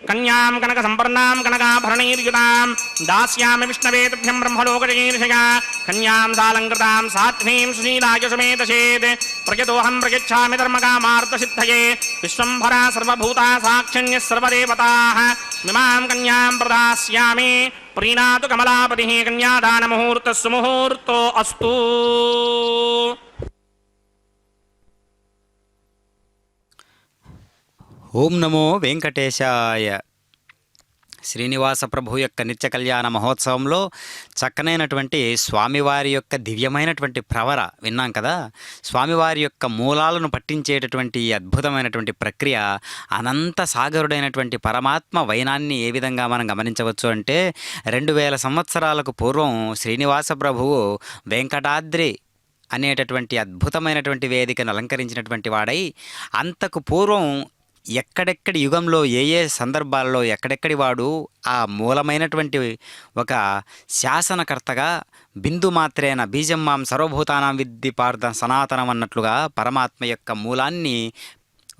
A: కన్యాం కనక సంపర్ణాం కనకాభరణైర్యుతాం దాస్యామి విష్ణవే తుభ్యం బ్రహ్మలోకజగీర్షయా కన్యాం సాలంకృతాం సాధ్వీం సుశీలాయ సుమేతసేత్ ప్రయతోహం ప్రయచ్ఛామి ధర్మకామార్థసిద్ధయే విశ్వంభరా సర్వభూతా సాక్షిణ్యः సర్వదేవతాః మిమాం కన్యాం ప్రదాస్యామి ప్రీణాతు కమలాపతిః కన్యాదానముహూర్తः సుముహూర్తో అస్తు.
B: ఓం నమో వెంకటేశాయ. శ్రీనివాస ప్రభు యొక్క నిత్య కళ్యాణ మహోత్సవంలో చక్కనైనటువంటి స్వామివారి యొక్క దివ్యమైనటువంటి ప్రవర విన్నాం కదా. స్వామివారి యొక్క మూలాలను పట్టించేటటువంటి ఈ అద్భుతమైనటువంటి ప్రక్రియ అనంత సాగరుడైనటువంటి పరమాత్మ వైనాన్ని ఏ విధంగా మనం గమనించవచ్చు అంటే 2000 సంవత్సరాలకు పూర్వం శ్రీనివాస ప్రభువు వెంకటాద్రి అనేటటువంటి అద్భుతమైనటువంటి వేదికను అలంకరించినటువంటి వాడై అంతకు పూర్వం ఎక్కడెక్కడి యుగంలో ఏ ఏ సందర్భాల్లో ఎక్కడెక్కడి వాడు ఆ మూలమైనటువంటి ఒక శాసనకర్తగా బిందు మాత్రేన బీజం మాం సర్వభూతానాం విద్ధి పార్థ సనాతనం అన్నట్లుగా పరమాత్మ యొక్క మూలాన్ని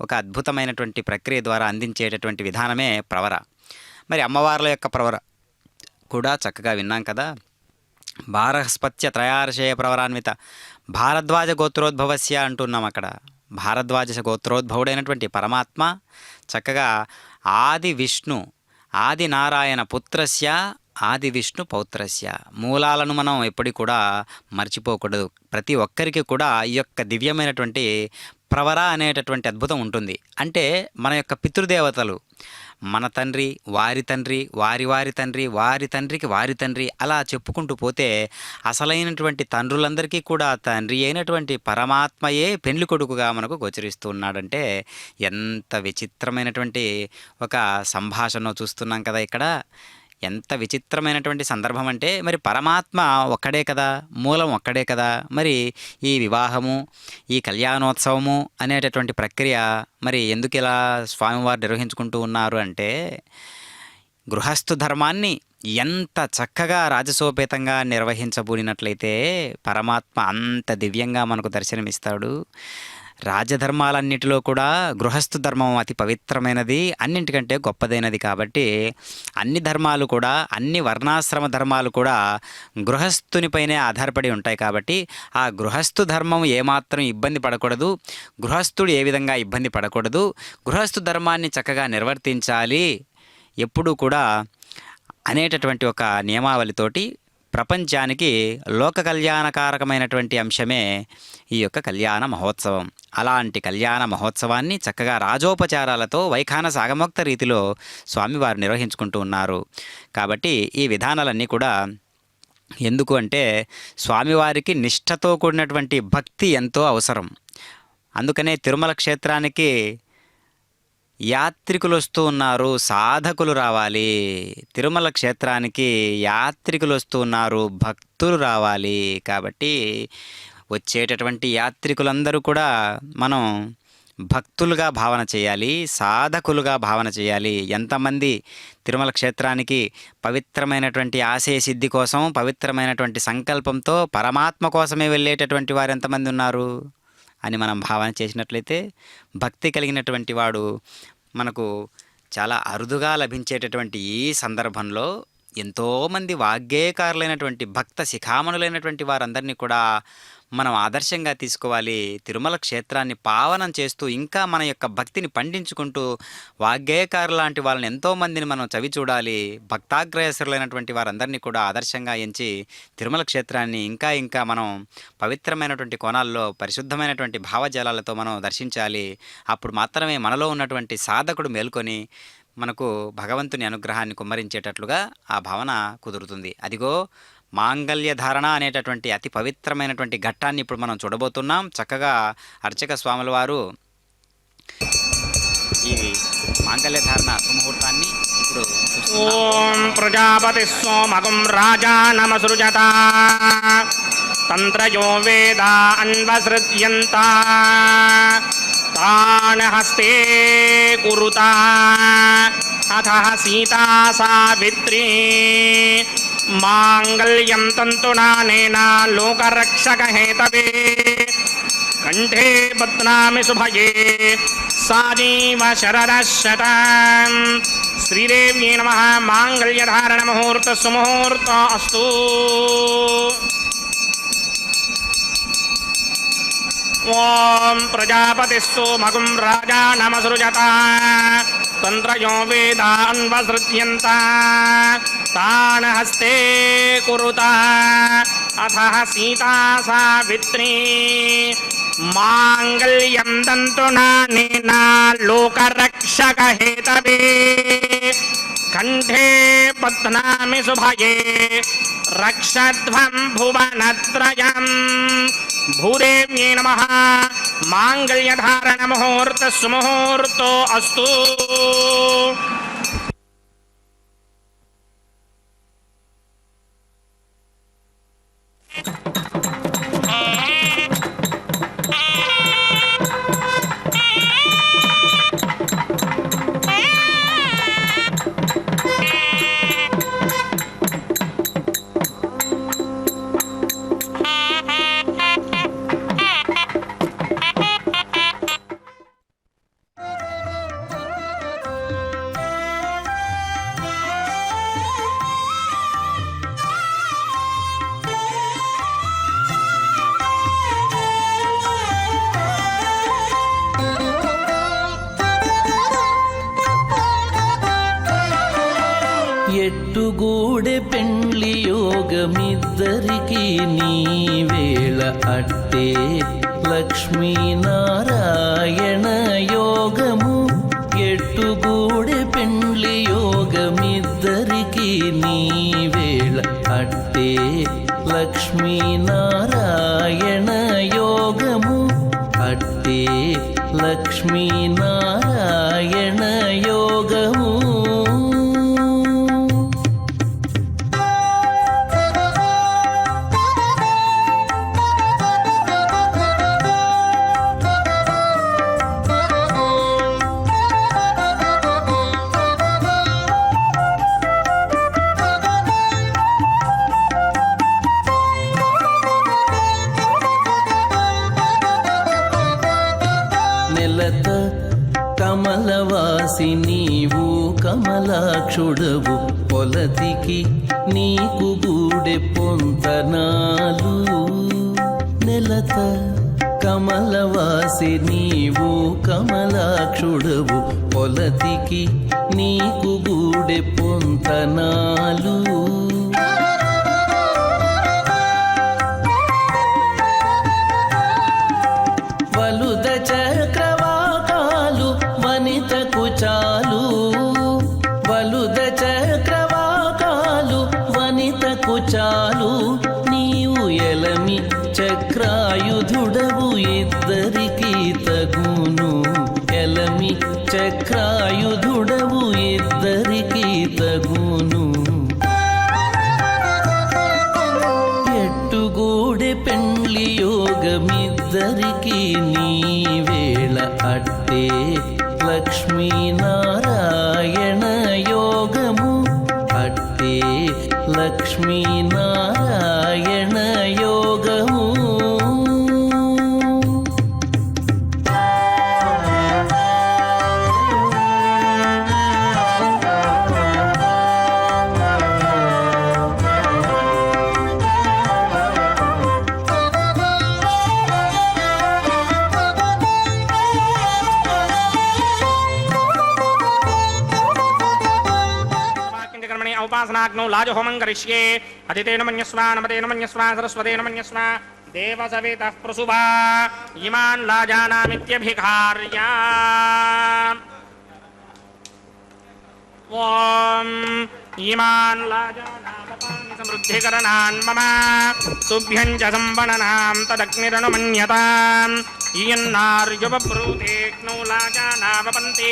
B: ఒక అద్భుతమైనటువంటి ప్రక్రియ ద్వారా అందించేటటువంటి విధానమే ప్రవర. మరి అమ్మవార్ల యొక్క ప్రవర కూడా చక్కగా విన్నాం కదా. భారస్పత్య త్రయార్షయ ప్రవరాన్విత భారద్వాజ గోత్రోద్భవస్య అంటున్నాం. అక్కడ భారద్వాజ గోత్రోద్భవుడైనటువంటి పరమాత్మ చక్కగా ఆది విష్ణు ఆది నారాయణ పుత్రస్య ఆది విష్ణు పౌత్రస్య మూలాలను మనం ఎప్పటికీ కూడా మర్చిపోకూడదు. ప్రతి ఒక్కరికి కూడా ఈ యొక్క దివ్యమైనటువంటి ప్రవర అనేటటువంటి అద్భుతం ఉంటుంది. అంటే మన యొక్క పితృదేవతలు మన తండ్రి వారి తండ్రి వారి వారి తండ్రి వారి తండ్రికి వారి తండ్రి అలా చెప్పుకుంటూ పోతే అసలైనటువంటి తండ్రులందరికీ కూడా తండ్రి అయినటువంటి పరమాత్మయే పెండ్లి కొడుకుగా మనకు గోచరిస్తూ ఉన్నాడంటే ఎంత విచిత్రమైనటువంటి ఒక సంభాషణ చూస్తున్నాం కదా. ఇక్కడ ఎంత విచిత్రమైనటువంటి సందర్భం అంటే మరి పరమాత్మ ఒక్కడే కదా, మూలం ఒక్కడే కదా. మరి ఈ వివాహము ఈ కళ్యాణోత్సవము అనేటటువంటి ప్రక్రియ మరి ఎందుకు ఇలా స్వామివారు నిర్వహించుకుంటూ ఉన్నారు అంటే గృహస్థు ధర్మాన్ని ఎంత చక్కగా రాజసోపేతంగా నిర్వహించబూనినట్లయితే పరమాత్మ అంత దివ్యంగా మనకు దర్శనమిస్తాడు. రాజధర్మాలన్నిటిలో కూడా గృహస్థు ధర్మం అతి పవిత్రమైనది, అన్నింటికంటే గొప్పదైనది. కాబట్టి అన్ని ధర్మాలు కూడా అన్ని వర్ణాశ్రమ ధర్మాలు కూడా గృహస్థునిపైనే ఆధారపడి ఉంటాయి. కాబట్టి ఆ గృహస్థు ధర్మం ఏమాత్రం ఇబ్బంది పడకూడదు, గృహస్థుడు ఏ విధంగా ఇబ్బంది పడకూడదు, గృహస్థు ధర్మాన్ని చక్కగా నిర్వర్తించాలి ఎప్పుడూ కూడా అనేటటువంటి ఒక నియమావళితోటి ప్రపంచానికి లోక కళ్యాణకారకమైనటువంటి అంశమే ఈ యొక్క కళ్యాణ మహోత్సవం. అలాంటి కళ్యాణ మహోత్సవాన్ని చక్కగా రాజోపచారాలతో వైఖానస ఆగమోక్త రీతిలో స్వామివారు నిర్వహించుకుంటూ ఉన్నారు. కాబట్టి ఈ విధానాలన్నీ కూడా ఎందుకు అంటే స్వామివారికి నిష్ఠతో కూడినటువంటి భక్తి ఎంతో అవసరం. అందుకనే తిరుమల క్షేత్రానికి యాత్రికులు వస్తూ ఉన్నారు, సాధకులు రావాలి. తిరుమల క్షేత్రానికి యాత్రికులు వస్తూ ఉన్నారు, భక్తులు రావాలి. కాబట్టి వచ్చేటటువంటి యాత్రికులందరూ కూడా మనం భక్తులుగా భావన చేయాలి, సాధకులుగా భావన చేయాలి. ఎంతమంది తిరుమల క్షేత్రానికి పవిత్రమైనటువంటి ఆశయ సిద్ధి కోసం, పవిత్రమైనటువంటి సంకల్పంతో పరమాత్మ కోసమే వెళ్ళేటటువంటి వారు ఎంతమంది ఉన్నారు అని మనం భావన చేసినట్లయితే భక్తి కలిగినటువంటి వాడు మనకు చాలా అరుదుగా లభించేటటువంటి ఈ సందర్భంలో ఎంతోమంది వాగ్గేయకారులైనటువంటి భక్త శిఖామణులైనటువంటి వారందరినీ కూడా మనం ఆదర్శంగా తీసుకోవాలి. తిరుమల క్షేత్రాన్ని పావనం చేస్తూ ఇంకా మన యొక్క భక్తిని పండించుకుంటూ వాగ్గేయకారు లాంటి వాళ్ళని ఎంతోమందిని మనం చవి చూడాలి. భక్తాగ్రయసరులైనటువంటి వారందరినీ కూడా ఆదర్శంగా ఎంచి తిరుమల క్షేత్రాన్ని ఇంకా ఇంకా మనం పవిత్రమైనటువంటి కోణాల్లో పరిశుద్ధమైనటువంటి భావజాలాలతో మనం దర్శించాలి. అప్పుడు మాత్రమే మనలో ఉన్నటువంటి సాధకుడు మేల్కొని మనకు భగవంతుని అనుగ్రహాన్ని కుమ్మరించేటట్లుగా ఆ భావన కుదురుతుంది. అదిగో మాంగళ్య ధారణ అనేటటువంటి అతి పవిత్రమైనటువంటి ఘట్టాన్ని ఇప్పుడు మనం చూడబోతున్నాం. చక్కగా అర్చక స్వాముల వారు ఈ మాంగళ్య ధారణ సుముహూర్తాన్ని ఇప్పుడు
A: ఓం ప్రజాపతి సోమగం రాజా నమసృజత తంత్రయో వేద అన్వసృజ్యంత తాన్ హస్తే కురుత అథ సీతా సావిత్రీ మాంగళ్యం తంతునానేన లోకరక్షకహేతవే కంఠే బధ్నామి శుభయే సాజీవ శరదశతం. శ్రీదేవ్యై నమః. మాంగళ్యధారణ ముహూర్త సుముహూర్త అస్తు. ఓం ప్రజాపతిస్సు మగుం రాజా నమసృజత తంత్రయో వేదాన్వసృజ్యంత తాన్ హస్తే కురుత అథ సీతా సావిత్రీ మాంగళ్యం తంతునానేన లోకరక్షకహేతవే కంఠే బధ్నామి శుభయే రక్షధ్వం భువనత్రయం. భూదేవ్యై నమః. మాంగళ్యధారణ ముహూర్త సుముహూర్తో అస్తు.
C: ఎట్టుగూడె పెండ్లి యోగమిద్దరికి నీ వేళ అట్టే లక్ష్మీనారాయణ యోగము. ఎట్టుగూడె పెండ్లి యోగమిద్దరికి నీ వేళ అట్టే లక్ష్మీనారాయణ యోగము. అట్టే లక్ష్మీనారాయణ యోగము. నెలత కమలవాసి నీవు కమలాక్షుడవు. పొలతికి నీకు గూడె పొంతనాలు. నెలత కమలవాసి నీవు కమలాక్షుడవు. పొలతికి నీకు గూడె పొంతనాలు. తగును ఎలమి చక్రాయుధుడవు ఇద్దరికి తగును ఎట్టుగూడె పెండ్లి యోగమిద్దరికి నీ వేళ అట్టే లక్ష్మీనారాయణ యోగము అట్టే లక్ష్మీనారాయణ యోగము
A: औपासनाग्नौ लाजहोमं करिष्ये अदितेन मन्यस्व नमतेन मन्यस्व सरस्वतेन मन्यस्व देवसवितः प्रसुभा इमान् लाजानामित्यभिघार्या ॐ इमान् लाजानामपामि समृद्धिकरणान् मम तुभ्यं च संवननां तदग्निरनुमन्यताम् इयन्नार्युपब्रूतेऽग्नौ लाजानावपन्ति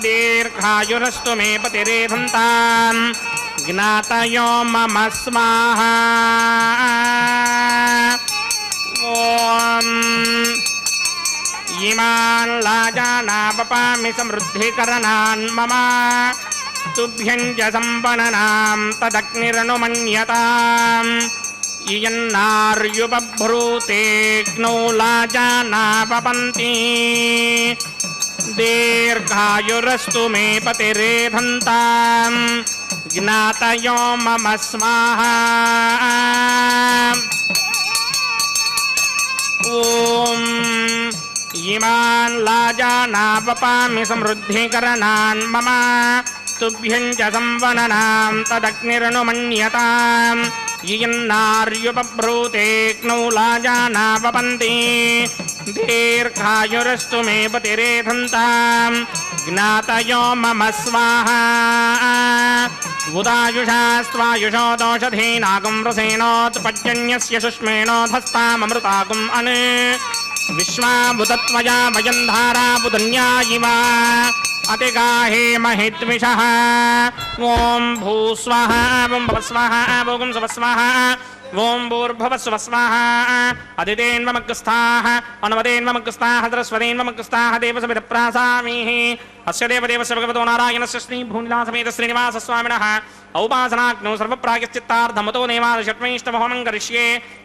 A: दीर्घायुरस्तु मे पतिरेधन्ताम् ज्ञातयो मम स्वाहा ॐ इमान् लाजानावपामि समृद्धिकरणान् मम तुभ्यं च संवननां तदग्निरनुमन्यताम् इयन्नार्युपभ्रूतेऽग्नौ लाजानावपन्ति दीर्घायुरस्तु मे पतिरेधन्ताम् ज्ञातयो मम स्वाहा ॐ इमान् लाजानावपामि समृद्धिकरणान् मम तुभ्यं च संवननां तदग्निरनुमन्यताम् इयन्नार्युपभ्रूतेऽग्नौ लाजानावपन्ति दीर्घायुरस्तु मे पतिरेधन्ताम् ज्ञातयो मम स्वाहा उदायुषा स्वायुषो दोषधीनागं रसेनोत्पद्यन्यस्य शुष्मेणोधस्ताममृतागुम् अन् विश्वाभुतत्वया वयं धाराबुधन्या इव अतिगाहे महित्विषः ॐ भूस्वः ॐ भवस्वः ॐ स्वस्वः ॐ भूर्भुवस्वः स्वाहा अदितेन्वमग्रस्थाः अनुमतेन्वमग्रस्थाः सरस्वतेन्वमग्रस्थाः देवसविदप्रासामीः अस्य देवदेवस्य भगवतो नारायणस्य श्रीभूनिलासमेत श्रीनिवासस्वामिनः औपासनाग्नौ सर्वप्रायश्चित्तार्थमतो नेवादशत्वैष्टमहोमं करिष्ये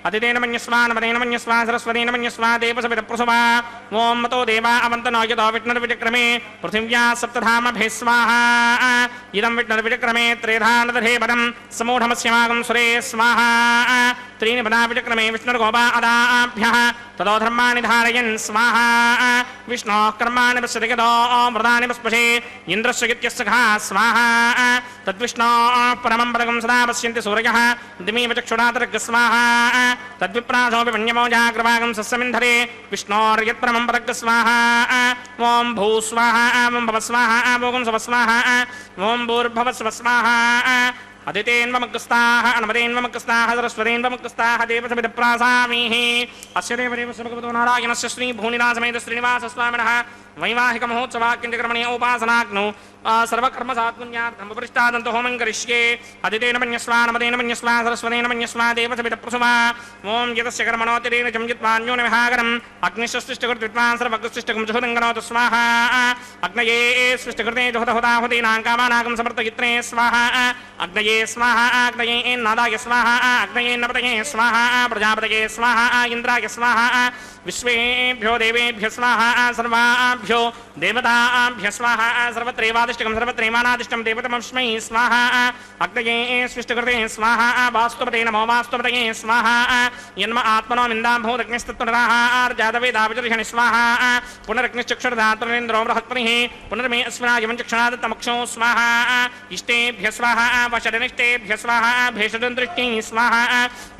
A: अदितेन मन्यस्व नमतेन मन्यस्व सरस्वतेन मन्यस्व देवसविदप्रसुभा ॐ मतो देवा अवन्तनो यतो विष्णुर्विचक्रमे पृथिव्या सप्तधामभिः स्वाहा इदं विष्णुर्विचक्रमे त्रेधा नदधे पदं समूढमस्यमागं सुरे स्वाहा त्रीणि पदा विचक्रमे विष्णुर्गोपा अदाभ्यः ततो धर्माणि धारयन् स्वाहा विष्णोः कर्माणि पश्यति यतो व्रतानि पस्पशे इन्द्रस्य गित्यस्सखा स्वाहा तद्विष्णोः परमं पदकं सदा पश्यन्ति सूर्यः दिमेव चक्षुरातर्ग स्वाहा तद्विप्रासोऽपि वन्यमोजाग्रभागं सस्यमिन्धरे विष्णोर्यत्परमं पदक स्वाहा ॐ भूस्वाहा ॐ भवस्वाहा ॐ स्वस्वाहा ॐ भूर्भवस्वः स्वाहा अदितेन्वमग्रस्ताः अनुमतेन्वमग्रस्ताः सरस्वतेन्वमग्रस्ताः देवसविदप्रासामीः अस्य देवदेवस्य भगवतो नारायणस्य श्रीभूनिलासमेत श्रीनिवासस्वामिनः वैवाहिकमहोत्सवाख्यञ्चकर्मणि औपासनाग्नौ सर्वकर्मसात्पुण्यार्थम् उपरिष्टादन्तो होमं करिष्ये अदितेन मन्यस्व नमतेन मन्यस्व सरस्वतेन मन्यस्व देवसविदप्रसुभा ॐ यतस्य कर्मणोतिरेण चं जित्वान्योन विहागरम् अग्निश्चष्टिकृत्वान् सर्वग्रस्तिष्टकं जुहुदङ्गनोतु स्वाहा अग्नये सृष्टिकृते जुहुदहुदाहुतीनां कामानागं समर्थयित्रे स्वाहा अग्नये स्वाहा अग्नये नादाय स्वाहा अग्नये नपतये स्वाहा प्रजापतये स्वाहा इन्द्राय स्वाहा विश्वेभ्यो देवेभ्य स्वाहा सर्वाभ्यो देवताभ्य स्वाहा सर्वत्रैवादिष्टकं सर्वत्रैवानादिष्टं देवतमस्मै स्वाहा अग्नये सृष्टिकृते स्वाहा वास्तुपते नमो वास्तुपतये स्वाहा यन्म आत्मनो निन्दाभूदग्निस्तत्पुनराः आर्जातवेदाविचर्षणि स्वाहा पुनरग्निश्चक्षुर्धातुरेन्द्रो बृहत्पतिः पुनर्मे अस्मिनायमं चक्षुरादत्तमक्षो स्वाहा इष्टेभ्य स्वाहा वशदनिष्टेभ्य स्वाहा भेषदृष्टिः स्वाहा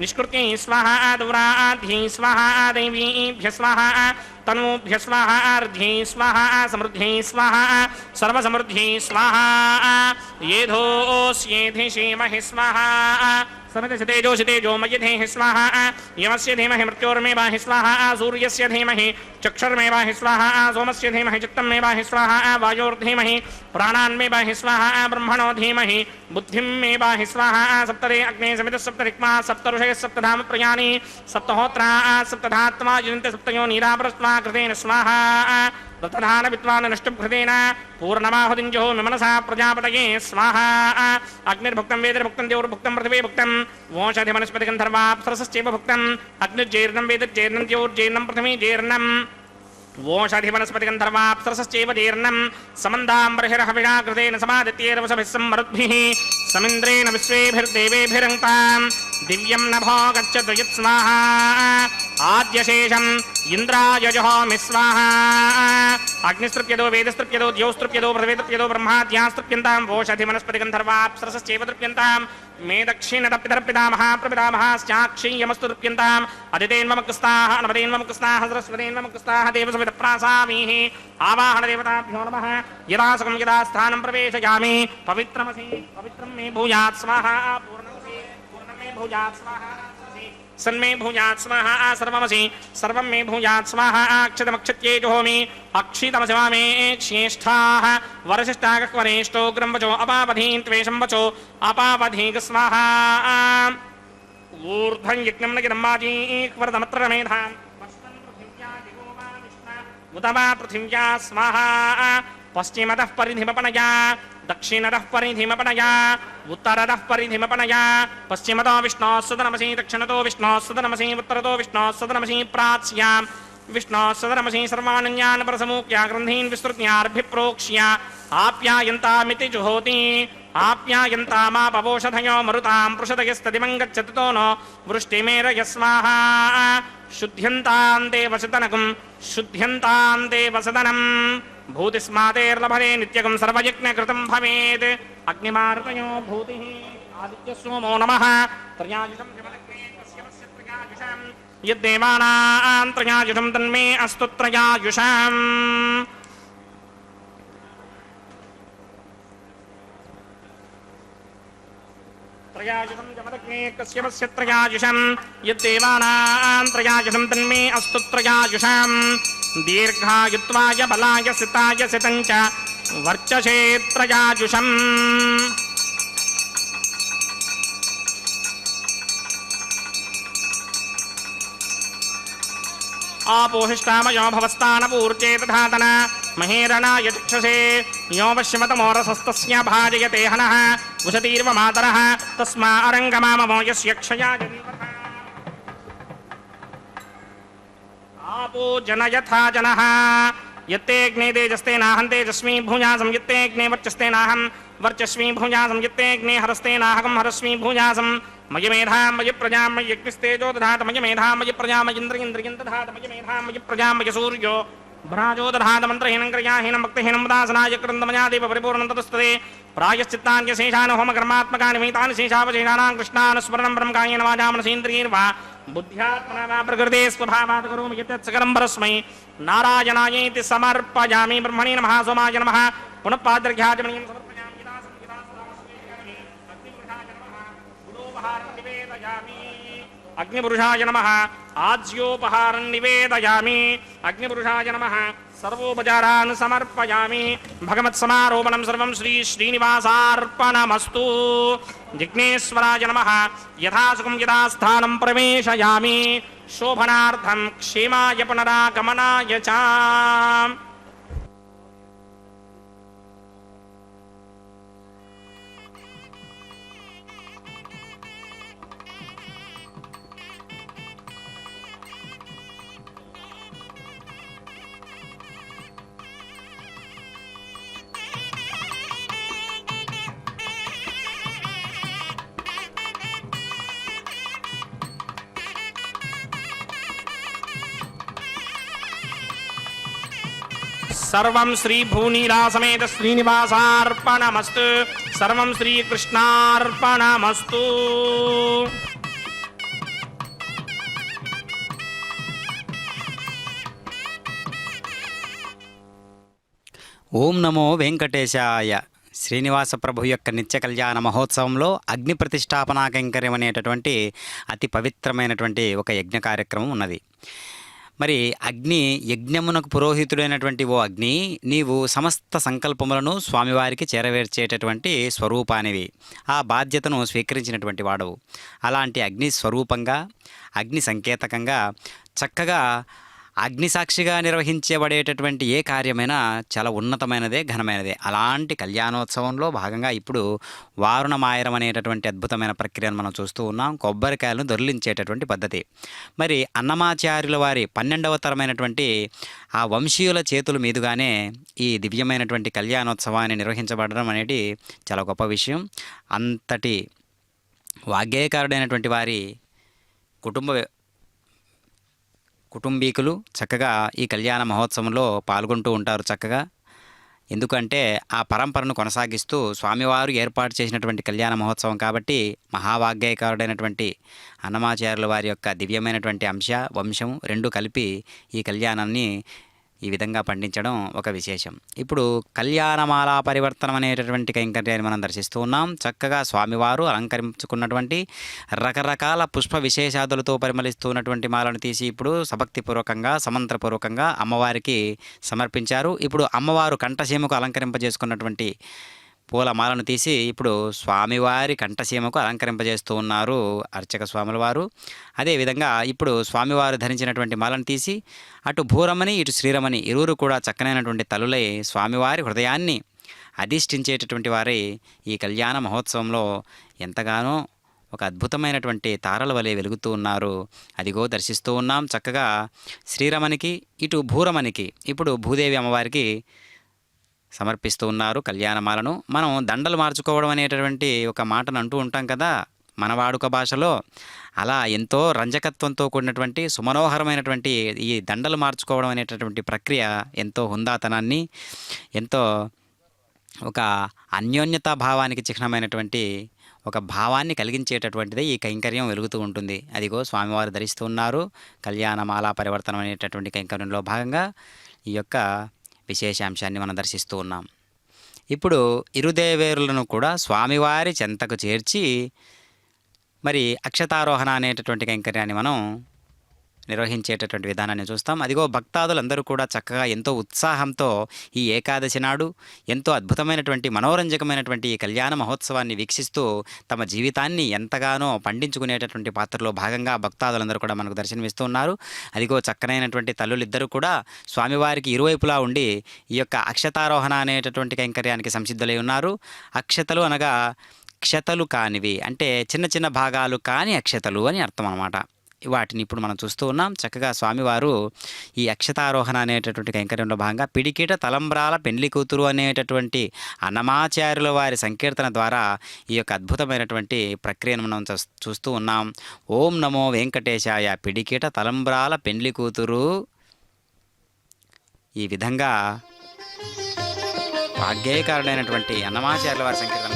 A: निष्कृत्यै स्वाहा दूराध्यै स्वाहा दैवीभ्य स्वाहा तनूभ्य स्वाहा अर्ध्यै स्वाहा समृद्ध्यै स्वाहा सर्वसमृद्ध्यै स्वाहा येधोऽस्येधिषीमहि स्वाहा समितशतेजोषितेजो मयिधेहि स्वाहा यमस्य धीमहि मृत्योर्मेवाहि स्वाहा सूर्यस्य धीमहि चक्षुर्मेवाहि स्वाहा सोमस्य धीमहि चित्तमेवाहि स्वाहा वायोर्धीमहि प्राणान्मेवाहि स्वाहा ब्रह्मणो धीमहि बुद्धिमेवाहि स्वाहा सप्तदे अग्ने समितः सप्तरिक्मा सप्तऋषयः सप्तधाम प्रयाणि सप्तहोत्रा सप्तधात्मा युजन्ते सप्तयो नीरापरस्वा कृतेन स्वाहा रतधान विद्वान् नष्टभृतेन पूर्णमाहुतिञ्जो मनसा प्रजापतये स्वाहा अग्निर्भुक्तं वेदिर्भुक्तं देवोर्भुक्तं पृथिवी भुक्तं वोषधि वनस्पतिगन्धर्वाप्सरसश्चैव भुक्तम् अग्निर्जैर्नं वेदिर्जैर्नं द्योर्जैर्नं पृथिवी जैर्नं वोषधि वनस्पतिगन्धर्वाप्सरसश्चैव जैर्नं समन्दाम्बर्हिरहविषा कृतेन समादित्यैर्वशभिः सम्मरुद्भिः समिन्द्रेण विश्वेभिर्देवेभिरङ्क्तां दिव्यं नभो गच्छतु यत् स्वाहा आद्यशेषम् इंद्राय जहोमि स्वाहा अग्निस्तृप्यदो वेदस्तृप्यदो द्यौस्तृप्यदो पृथिवीस्तृप्यदो ब्रह्माद्यास्तृप्यन्तां वोषधि वनस्पतिगन्धर्वाप्सरसश्चैव तृप्यन्तां मे दक्षिणतपितरपितामहा प्रपितामहाश्चाक्षीयमस्तु तृप्यन्ताम् अदितेन्वमुक्स्ताः नवदेन्वमुक्स्ताः सरस्वतेन्वमुक्स्ताः देवसवितप्रासामीः आवाहनदेवताभ्यो नमः यदा सुखं यदा स्थानं प्रवेशयामि पवित्रमसि पवित्रं मे भूयात् स्वाहा पूर्णमसि पूर्णं मे भूयात् स्वाहा सन्मे भूयात् स्वाहा सर्वमसि सर्वं मे भूयात् स्वाहा अक्षतमक्षत्ये जुहोमि अक्षितमशिवामे श्रेष्ठाः वरशिष्टागक्वरेष्ठो ग्रम्वचो अपावधीन् त्वेषं वचो अपावधीक स्वाहा ऊर्ध्वं यज्ञं न गिरम्बाजीक्वरदमत्र मेधां उत वा पृथिव्या स्वाहा पश्चिमतः परिधिमपनया दक्षिणतः परिधिमपनया उत्तरतः परिधिमपनया पश्चिमतो विष्णोः सदनमसि दक्षिणतो विष्णोः सदनमसि उत्तरतो विष्णोः सदनमसि प्राच्यां विष्णोः सदनमसि सर्वानन्यान् परसमूक्या ग्रन्थीन् विस्तृत्यार्भिप्रोक्ष्य आप्यायन्तामिति जुहोति आप्यायन्तामापवोषधयो मरुतां पृषदयस्तदिमं गच्छतु नो वृष्टिमेरय स्वाहा शुद्ध्यन्तां देवसदनकं शुद्ध्यन्तां देवसदनम् भूतिस्मातेर्लभते नित्यकं सर्वयज्ञकृतं भवेत् अग्निमारुतयो भूतिः आदित्यसोमो नमः त्रयायुषं यद्देवानां त्रयायुषं तन्मे अस्तु त्रयायुषम् त्रयायुषं जमदग्ने कस्यमस्य त्रयायुषं यद्देवानां त्रयायुषं तन्मे अस्तु त्रयायुषम् दीर्घायुत्वाय बलाय सिताय सितञ्च वर्चसे त्रयायुषम् आपोहिष्टामयो भवस्तानपूर्जे तथातन महेरणाय चक्षसे यो वश्यमतमोरसस्तस्य भाजयते हनः वसतीर्व मातरः तस्मा अरङ्गमामवो यस्य क्षया आपो जन यथा जनः यत्ते अग्ने तेजस्ते नाहं तेजस्मी भूयासं यत्ते अग्ने वर्चस्ते नाहं वर्चस्वी भूयासं यत्ते अग्ने हरस्ते नाहकं हरस्मी भूयासं मयि मेधां मयि प्रजां मयि यज्ञस्तेजो दधात मयि मेधां मयि प्रजां मयि इन्द्रियं दधात मयि मेधां मयि प्रजां मयि सूर्यो भ्राजो दधात मन्त्रहीनं क्रियाहीनं भक्तिहीनं दासनाय कृन्दमयादेव परिपूर्णं ततस्तते प्रायश्चित्तान्यशेषान् होमकर्मात्मकानि विहितानि शेषावशेषाणां कृष्णान् स्मरणं ब्रह्मकायेन वाचा मनसेन्द्रियैर्वा बुद्ध्यात्मना वा प्रकृते स्वभावात् करोमि यत् सकलं परस्मै नारायणायेति समर्पयामि ब्रह्मणे नमः सोमाय नमः पुनः पाद्रघ्याजमणीं समर्पयामि यदासं गुणोपहारं निवेदयामि अग्निपुरुषाय नमः आज्योपहारं निवेदयामि अग्निपुरुषाय नमः सर्वोपचारान् समर्पयामि भगवत्समारोपणं सर्वं श्री श्रीनिवासार्पणमस्तु जिग्नेश्वराय नमः यथासुखं यथास्थानं प्रवेशयामि शोभनार्थं क्षेमाय पुनरागमनाय च सर्वं श्री भूनीला समेत श्रीनिवासार्पणमस्तु सर्वं श्रीकृष्णार्पणमस्तु
B: ఓం నమో వెంకటేశాయ. శ్రీనివాస ప్రభు యొక్క నిత్య కళ్యాణ మహోత్సవంలో అగ్ని ప్రతిష్టాపనా కైంకర్యం అనేటటువంటి అతి పవిత్రమైనటువంటి ఒక యజ్ఞ కార్యక్రమం ఉన్నది. మరి అగ్ని యజ్ఞమునకు పురోహితుడైనటువంటి ఓ అగ్ని, నీవు సమస్త సంకల్పములను స్వామివారికి చేరవేర్చేటటువంటి స్వరూపానివి, ఆ బాధ్యతను స్వీకరించినటువంటి వాడవు. అలాంటి అగ్ని స్వరూపంగా, అగ్ని సంకేతకంగా చక్కగా అగ్నిసాక్షిగా నిర్వహించబడేటటువంటి ఏ కార్యమైనా చాలా ఉన్నతమైనదే, ఘనమైనదే. అలాంటి కళ్యాణోత్సవంలో భాగంగా ఇప్పుడు వారుణమాయరం అనేటటువంటి అద్భుతమైన ప్రక్రియను మనం చూస్తూ ఉన్నాం. కొబ్బరికాయలను దొర్లించేటటువంటి పద్ధతి. మరి అన్నమాచార్యుల వారి 12వ తరమైనటువంటి ఆ వంశీయుల చేతుల మీదుగానే ఈ దివ్యమైనటువంటి కళ్యాణోత్సవాన్ని నిర్వహించబడడం అనేది చాలా గొప్ప విషయం. అంతటి వాగ్గేయకారుడైనటువంటి వారి కుటుంబీకులు చక్కగా ఈ కళ్యాణ మహోత్సవంలో పాల్గొంటూ ఉంటారు చక్కగా. ఎందుకంటే ఆ పరంపరను కొనసాగిస్తూ స్వామివారు ఏర్పాటు చేసినటువంటి కళ్యాణ మహోత్సవం కాబట్టి మహావాగ్గేయకారుడైనటువంటి అన్నమాచార్యుల వారి యొక్క దివ్యమైనటువంటి వంశం రెండు కలిపి ఈ కళ్యాణాన్ని ఈ విధంగా పండించడం ఒక విశేషం. ఇప్పుడు కళ్యాణమాలా పరివర్తనం అనేటటువంటి కైంకర్యాన్ని మనం దర్శిస్తూ ఉన్నాం. చక్కగా స్వామివారు అలంకరించుకున్నటువంటి రకరకాల పుష్ప విశేషాదులతో పరిమళిస్తున్నటువంటి మాలను తీసి ఇప్పుడు సభక్తిపూర్వకంగా, సమంత్రపూర్వకంగా అమ్మవారికి సమర్పించారు. ఇప్పుడు అమ్మవారు కంఠసీమకు అలంకరింపజేసుకున్నటువంటి పూలమాలను తీసి ఇప్పుడు స్వామివారి కంఠసీమకు అలంకరింపజేస్తూ ఉన్నారు అర్చక స్వాముల వారు. అదేవిధంగా ఇప్పుడు స్వామివారు ధరించినటువంటి మాలను తీసి అటు భూరమణి ఇటు శ్రీరమణి ఇరువురు కూడా చక్కనైనటువంటి తల్లులై స్వామివారి హృదయాన్ని అధిష్ఠించేటటువంటి వారై ఈ కళ్యాణ మహోత్సవంలో ఎంతగానో ఒక అద్భుతమైనటువంటి తారల వలె వెలుగుతూ ఉన్నారు. అదిగో దర్శిస్తూ ఉన్నాం. చక్కగా శ్రీరమణికి ఇటు భూరమణికి ఇప్పుడు భూదేవి అమ్మవారికి సమర్పిస్తూ ఉన్నారు కళ్యాణమాలను. మనం దండలు మార్చుకోవడం అనేటటువంటి ఒక మాటను అంటూ ఉంటాం కదా మన వాడుక భాషలో. అలా ఎంతో రంజకత్వంతో కూడినటువంటి సుమనోహరమైనటువంటి ఈ దండలు మార్చుకోవడం అనేటటువంటి ప్రక్రియ ఎంతో హుందాతనాన్ని, ఎంతో ఒక అన్యోన్యతా భావానికి చిహ్నమైనటువంటి ఒక భావాన్ని కలిగించేటటువంటిదే ఈ కైంకర్యం వెలుగుతూ ఉంటుంది. అదిగో స్వామివారు ధరిస్తూ ఉన్నారు. కళ్యాణమాలా పరివర్తనం అనేటటువంటి కైంకర్యంలో భాగంగా ఈ యొక్క విశేషాంశాన్ని మనం దర్శిస్తూ ఉన్నాం. ఇప్పుడు ఇరుదేవేరులను కూడా స్వామివారి చెంతకు చేర్చి మరి అక్షతారోహణ అనేటటువంటి కైంకర్యాన్ని మనం నిర్వహించేటటువంటి విధానాన్ని చూస్తాం. అదిగో భక్తాదులందరూ కూడా చక్కగా ఎంతో ఉత్సాహంతో ఈ ఏకాదశి నాడు ఎంతో అద్భుతమైనటువంటి మనోరంజకమైనటువంటి ఈ కళ్యాణ మహోత్సవాన్ని వీక్షిస్తూ తమ జీవితాన్ని ఎంతగానో పండించుకునేటటువంటి పాత్రలో భాగంగా భక్తాదులందరూ కూడా మనకు దర్శనమిస్తూ ఉన్నారు. అదిగో చక్కనైనటువంటి తల్లులిద్దరూ కూడా స్వామివారికి ఇరువైపులా ఉండి ఈ యొక్క అక్షతారోహణ అనేటటువంటి కైంకర్యానికి సంసిద్ధులై ఉన్నారు. అక్షతలు అనగా క్షతలు కానివి, అంటే చిన్న చిన్న భాగాలు కాని అక్షతలు అని అర్థం అన్నమాట. వాటిని ఇప్పుడు మనం చూస్తూ ఉన్నాం. చక్కగా స్వామివారు ఈ అక్షతారోహణ అనేటటువంటి కైంకర్యంలో భాగంగా పిడికిట తలంబ్రాల పెండ్లి కూతురు అనేటటువంటి అన్నమాచార్యుల వారి సంకీర్తన ద్వారా ఈ యొక్క అద్భుతమైనటువంటి ప్రక్రియను మనం చూస్తూ ఉన్నాం. ఓం నమో వెంకటేశాయ పిడికిట తలంబ్రాల పెండ్లి కూతురు. ఈ విధంగా వాగ్గేయకారుడైనటువంటి అన్నమాచార్యుల వారి సంకీర్తన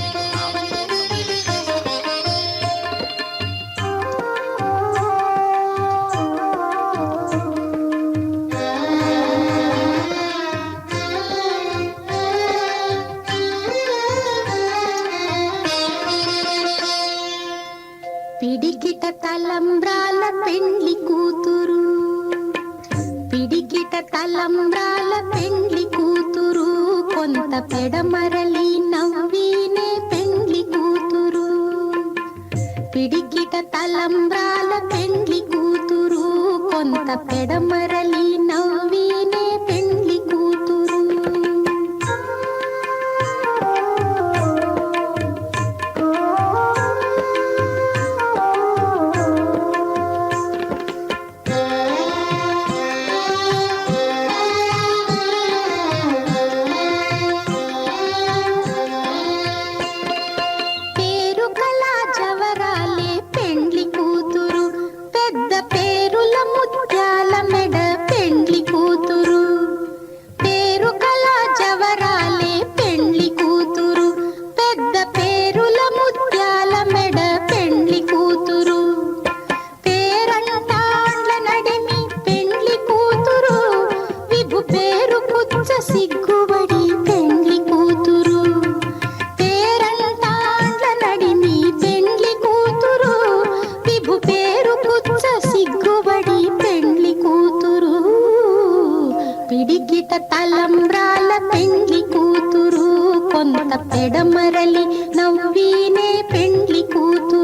D: పిడికిట తలంబ్రాల పెండ్లి కూతురు, పిడికిట తలంబ్రాల పెండ్లి కూతురు, కొంత పెడమరలి నవ్వినే పెండ్లి కూతురు. పిడికిట తలంబ్రాల పెండ్లి కూతురు, కొంత పెడమరలి నవ్వినే పెండ్లి కూతురు. ఎదుట తలంబ్రాల పెండ్లి కూతురు కొంత పెడమరలి నవ్వీనే పెండ్లి కూతురు